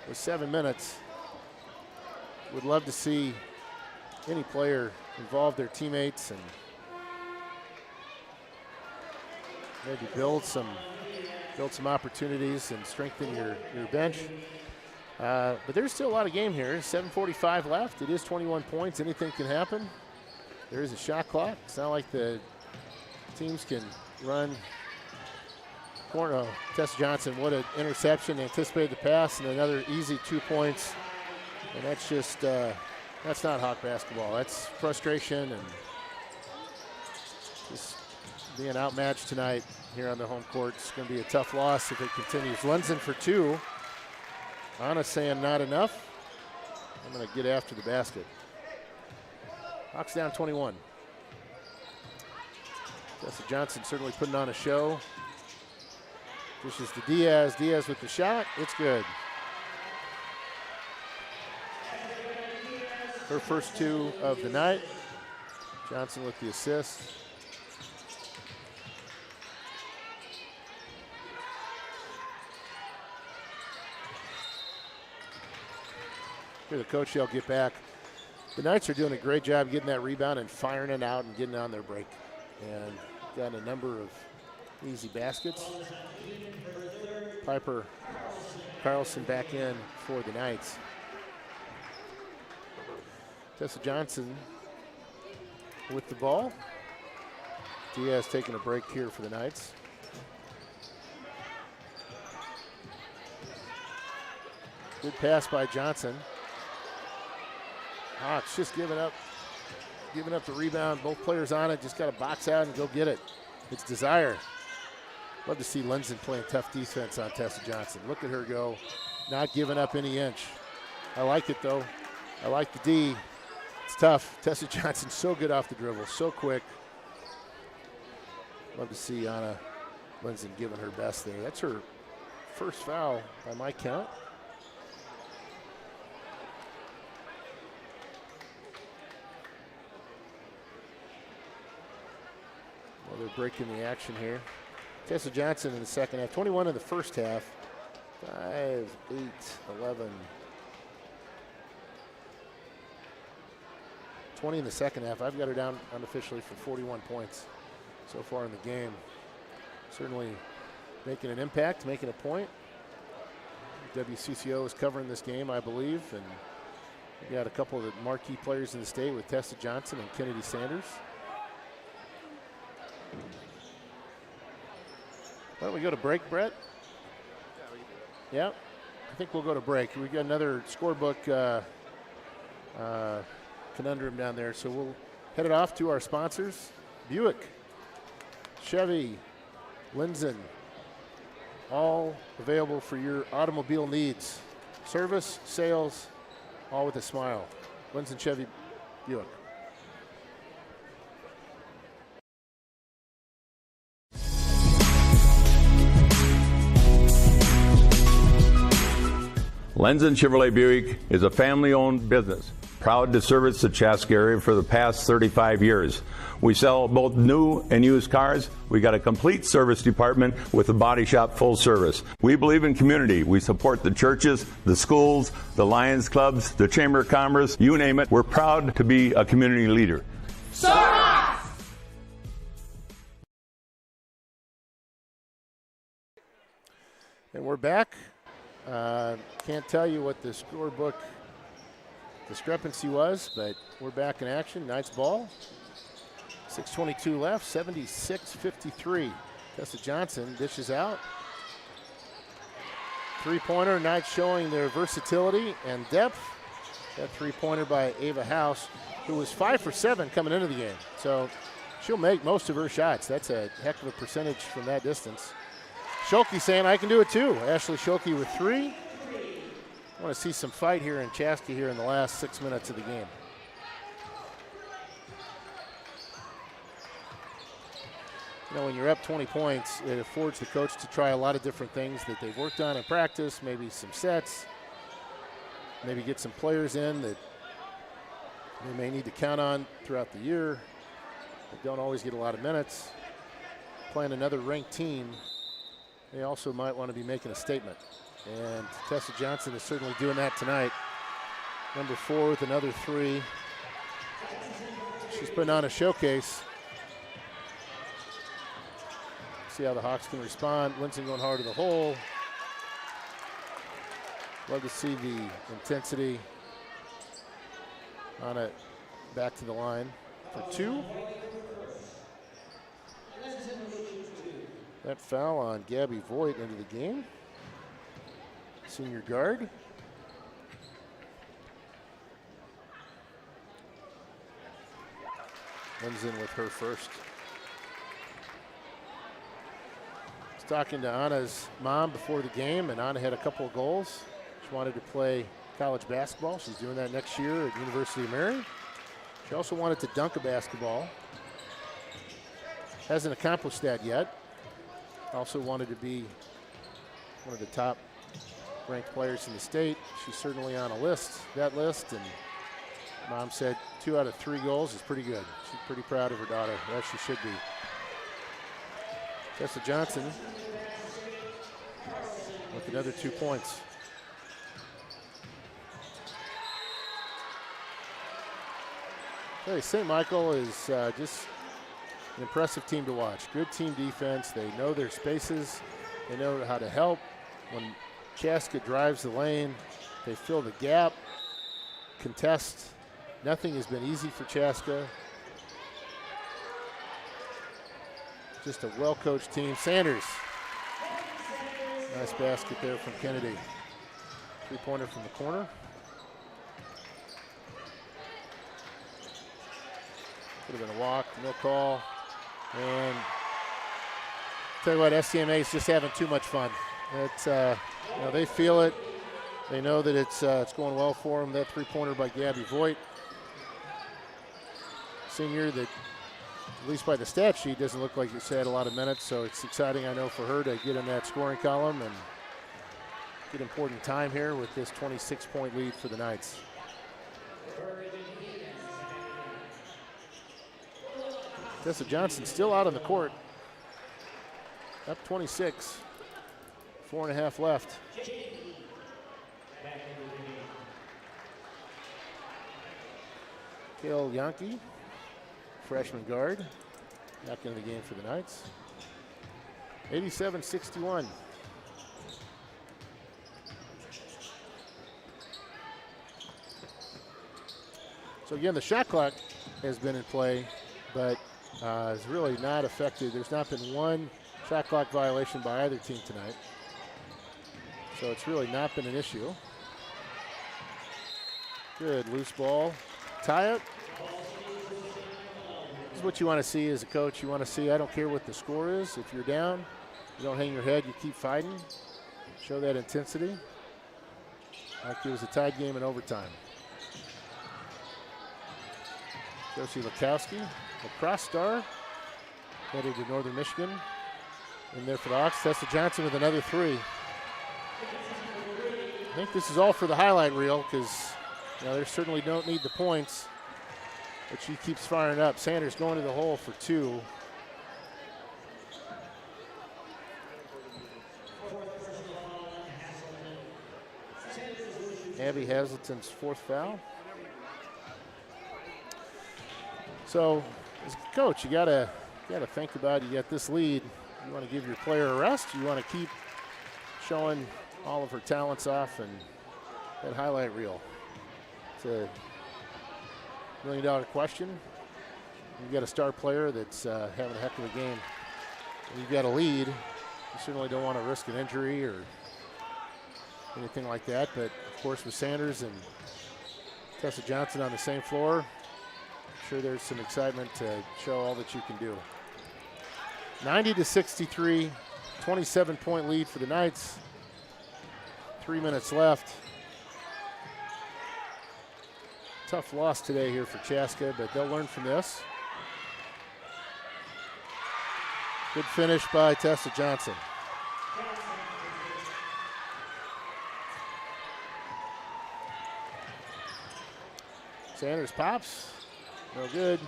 with 7 minutes. Would love to see any player involve their teammates and maybe build some opportunities and strengthen your bench. But there's still a lot of game here. 7:45 left. It is 21 points. Anything can happen. There is a shot clock. It's not like the teams can run. Corner. Tessa Johnson, what an interception. Anticipated the pass and another easy 2 points. And that's just, that's not Hawk basketball. That's frustration and just being outmatched tonight here on the home court. It's going to be a tough loss if it continues. Lunzen for 2. Anna saying not enough. I'm going to get after the basket. Hawks down 21. Tessa Johnson certainly putting on a show. Dishes to Diaz. Diaz with the shot. It's good. Her first 2 of the night. Johnson with the assist. Here the coach yell, get back. The Knights are doing a great job getting that rebound and firing it out and getting on their break. And got a number of easy baskets. Piper Carlson back in for the Knights. Tessa Johnson with the ball. Diaz taking a break here for the Knights. Good pass by Johnson. Hawks just giving up the rebound. Both players on it, just got to box out and go get it. It's Desire. Love to see Linson playing tough defense on Tessa Johnson. Look at her go, not giving up any inch. I like it though. I like the D. It's tough. Tessa Johnson so good off the dribble, so quick. Love to see Anna Linson giving her best there. That's her first foul by my count. Well, they're breaking the action here. Tessa Johnson in the second half, 21 in the first half. 5, 8, 11. 20 in the second half. I've got her down unofficially for 41 points so far in the game. Certainly making an impact, making a point. WCCO is covering this game, I believe, and we got a couple of the marquee players in the state with Tessa Johnson and Kennedy Sanders. Why don't we go to break, Brett? Yeah, I think we'll go to break. We got another scorebook conundrum down there, so we'll head it off to our sponsors. Buick, Chevy, Linson, all available for your automobile needs. Service, sales, all with a smile. Lindsay Chevy Buick. Lenzen Chevrolet Buick is a family-owned business, proud to service the Chaska area for the past 35 years. We sell both new and used cars. We got a complete service department with a body shop full service. We believe in community. We support the churches, the schools, the Lions clubs, the Chamber of Commerce, you name it. We're proud to be a community leader. And we're back. Can't tell you what the scorebook discrepancy was, but we're back in action. Knights ball. 6:22 left, 76-53. Tessa Johnson dishes out. Three-pointer, Knights showing their versatility and depth. That three-pointer by Ava House, who was 5 for 7 coming into the game. So she'll make most of her shots. That's a heck of a percentage from that distance. Schulke saying, I can do it too. Ashley Schulke with 3. I want to see some fight here in Chaska here in the last 6 minutes of the game. You know, when you're up 20 points, it affords the coach to try a lot of different things that they've worked on in practice, maybe some sets, maybe get some players in that they may need to count on throughout the year that don't always get a lot of minutes. Playing another ranked team, they also might want to be making a statement. And Tessa Johnson is certainly doing that tonight. Number 4 with another 3. She's putting on a showcase. See how the Hawks can respond. Linson going hard to the hole. Love to see the intensity on it. Back to the line for 2. That foul on Gabby Voigt into the game. Senior guard. Linson with her first. I was talking to Anna's mom before the game, and Anna had a couple of goals. She wanted to play college basketball. She's doing that next year at University of Mary. She also wanted to dunk a basketball. Hasn't accomplished that yet. Also wanted to be one of the top ranked players in the state. She's certainly on a list, that list, and Mom said 2 out of 3 goals is pretty good. She's pretty proud of her daughter, as she should be. Tessa Johnson with another 2 points. Hey, St. Michael is just an impressive team to watch. Good team defense. They know their spaces. They know how to help. When Chaska drives the lane, they fill the gap, contest. Nothing has been easy for Chaska. Just a well-coached team. Sanders. Nice basket there from Kennedy. 3-pointer from the corner. Could have been a walk, no call. And tell you what, SCMA is just having too much fun. It's, you know, they feel it. They know that it's going well for them. That 3-pointer by Gabby Voigt, senior, that at least by the stat sheet doesn't look like he's had a lot of minutes. So it's exciting, I know, for her to get in that scoring column and get important time here with this 26-point lead for the Knights. Tessa Johnson still out on the court. Up 26. 4.5 left. Kale Yankee, freshman guard, back into the game for the Knights. 87-61. So again, the shot clock has been in play, but is really not affected. There's not been one shot clock violation by either team tonight. So it's really not been an issue. Good loose ball. Tie it. This is what you want to see as a coach. You want to see, I don't care what the score is. If you're down, you don't hang your head. You keep fighting. Show that intensity. Like it was a tied game in overtime. Josie Lukowski, lacrosse star, headed to Northern Michigan. In there for the Hawks. Tessa Johnson with another three. I think this is all for the highlight reel because they certainly don't need the points, but she keeps firing up. Sanders going to the hole for two. Abby Hasleton's fourth foul. So, as a coach, you gotta think about, you got this lead. You want to give your player a rest. You want to keep showing all of her talents off and that highlight reel. It's a $1 million question. You've got a star player that's having a heck of a game. And you've got a lead. You certainly don't want to risk an injury or anything like that. But, of course, with Sanders and Tessa Johnson on the same floor, I'm sure there's some excitement to show all that you can do. 90-63, 27-point lead for the Knights. 3 minutes left. Tough loss today here for Chaska, but they'll learn from this. Good finish by Tessa Johnson. Sanders pops, no good.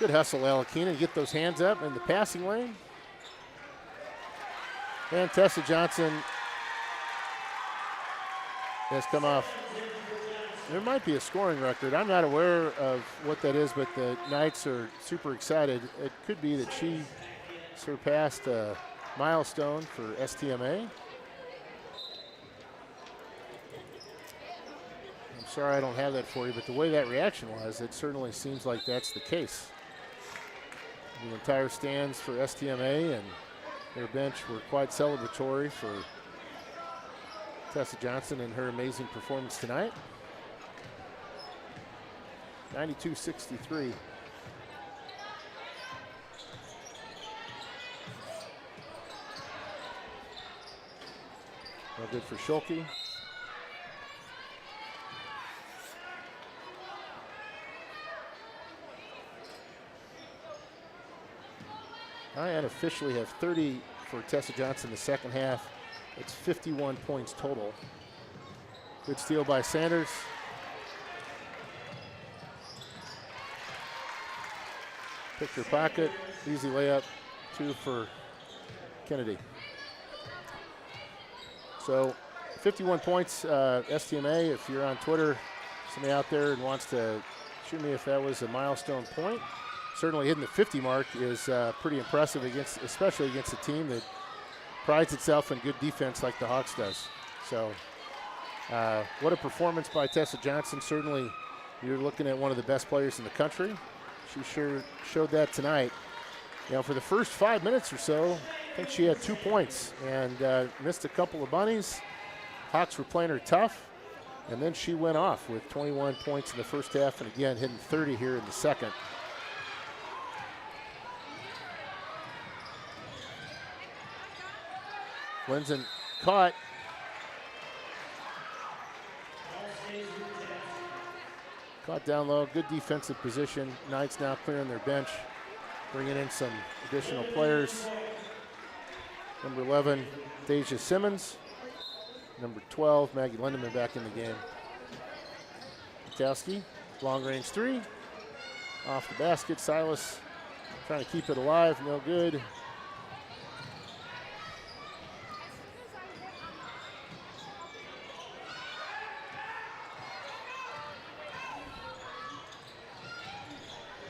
Good hustle, Alakina, get those hands up in the passing lane. And Tessa Johnson has come off. There might be a scoring record. I'm not aware of what that is, but the Knights are super excited. It could be that she surpassed a milestone for STMA. I'm sorry I don't have that for you, but the way that reaction was, it certainly seems like that's the case. The entire stands for STMA and their bench were quite celebratory for Tessa Johnson and her amazing performance tonight. 92-63. No good for Schulke. I unofficially have 30 for Tessa Johnson in the second half. It's 51 points total. Good steal by Sanders. Picked her pocket, easy layup, two for Kennedy. So 51 points, STMA. If you're on Twitter, somebody out there and wants to shoot me if that was a milestone point. Certainly hitting the 50 mark is pretty impressive, especially against a team that prides itself in good defense like the Hawks does. So what a performance by Tessa Johnson. Certainly you're looking at one of the best players in the country. She sure showed that tonight. For the first 5 minutes or so, I think she had 2 points and missed a couple of bunnies. Hawks were playing her tough, and then she went off with 21 points in the first half and again hitting 30 here in the second. Linson caught. Caught down low, good defensive position. Knights now clearing their bench, bringing in some additional players. Number 11, Deja Simmons. Number 12, Maggie Lindemann back in the game. Kowski, long range three. Off the basket, Silas trying to keep it alive, no good.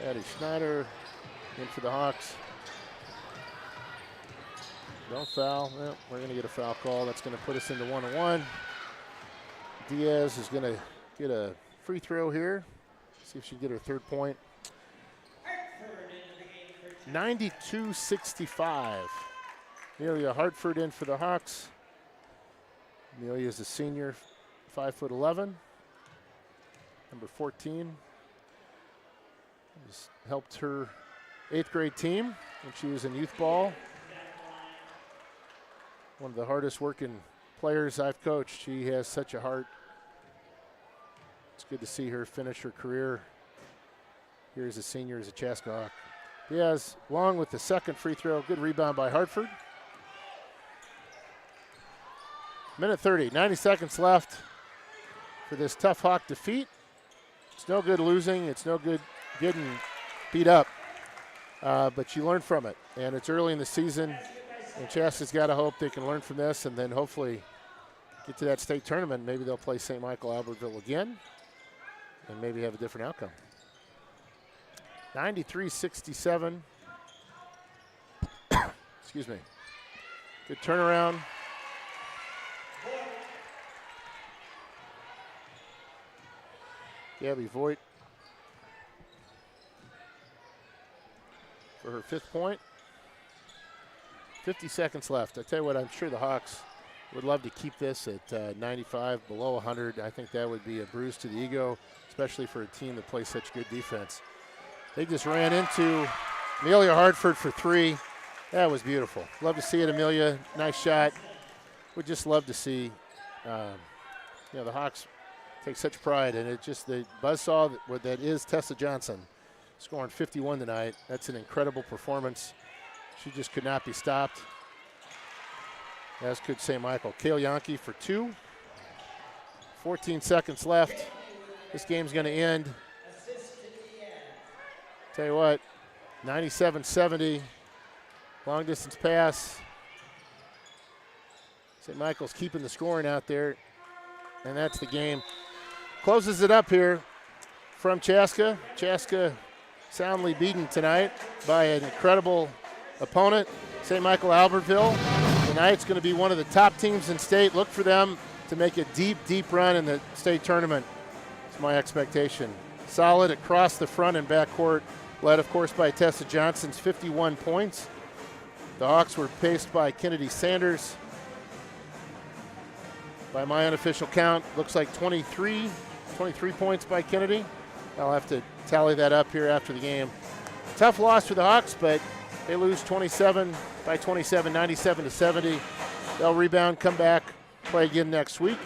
Addie Schneider in for the Hawks. Don't foul. Well, we're going to get a foul call. That's going to put us into 1-1. Diaz is going to get a free throw here. See if she can get her third point. 92-65. Amelia Hartford in for the Hawks. Amelia is a senior, 5'11", number 14. Just helped her 8th grade team when she was in youth ball. One of the hardest working players I've coached. She has such a heart. It's good to see her finish her career here as a senior, as a Chaska Hawk. Diaz, along with the second free throw. Good rebound by Hartford. Minute 30, 90 seconds left for this tough Hawk defeat. It's no good losing. It's no good getting beat up. But you learn from it. And it's early in the season. And Chaska's got to hope they can learn from this and then hopefully get to that state tournament. Maybe they'll play St. Michael-Albertville again and maybe have a different outcome. 93-67. Excuse me. Good turnaround. Gabby Voigt for her 5th point. 50 seconds left. I tell you what, I'm sure the Hawks would love to keep this at 95, below 100. I think that would be a bruise to the ego, especially for a team that plays such good defense. They just ran into Amelia Hartford for 3. That was beautiful. Love to see it, Amelia. Nice shot. Would just love to see, the Hawks take such pride, and it just the buzzsaw that is Tessa Johnson scoring 51 tonight. That's an incredible performance. She just could not be stopped, as could St. Michael. Kale Yankee for 2. 14 seconds left. This game's going to end. Tell you what, 97-70. Long distance pass. St. Michael's keeping the scoring out there, and that's the game. Closes it up here from Chaska. Chaska soundly beaten tonight by an incredible opponent, St. Michael-Albertville. Tonight's going to be one of the top teams in state. Look for them to make a deep, deep run in the state tournament. It's my expectation. Solid across the front and back court, led, of course, by Tessa Johnson's 51 points. The Hawks were paced by Kennedy Sanders. By my unofficial count, looks like 23 points by Kennedy. I'll have to tally that up here after the game. Tough loss for the Hawks, but they lose 27, 97-70. They'll rebound, come back, play again next week.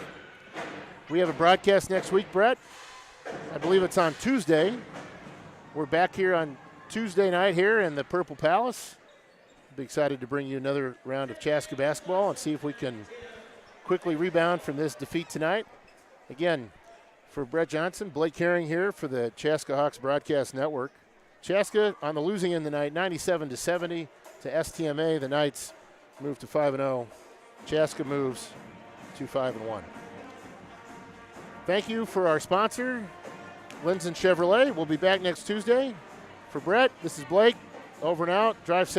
We have a broadcast next week, Brett. I believe it's on Tuesday. We're back here on Tuesday night here in the Purple Palace. Be excited to bring you another round of Chaska basketball and see if we can quickly rebound from this defeat tonight. Again, for Brett Johnson, Blake Herring here for the Chaska Hawks Broadcast Network. Chaska on the losing end tonight, 97-70 to STMA. The Knights move to 5-0. Chaska moves to 5-1. Thank you for our sponsor, Linson Chevrolet. We'll be back next Tuesday. For Brett, this is Blake. Over and out. Drive safe.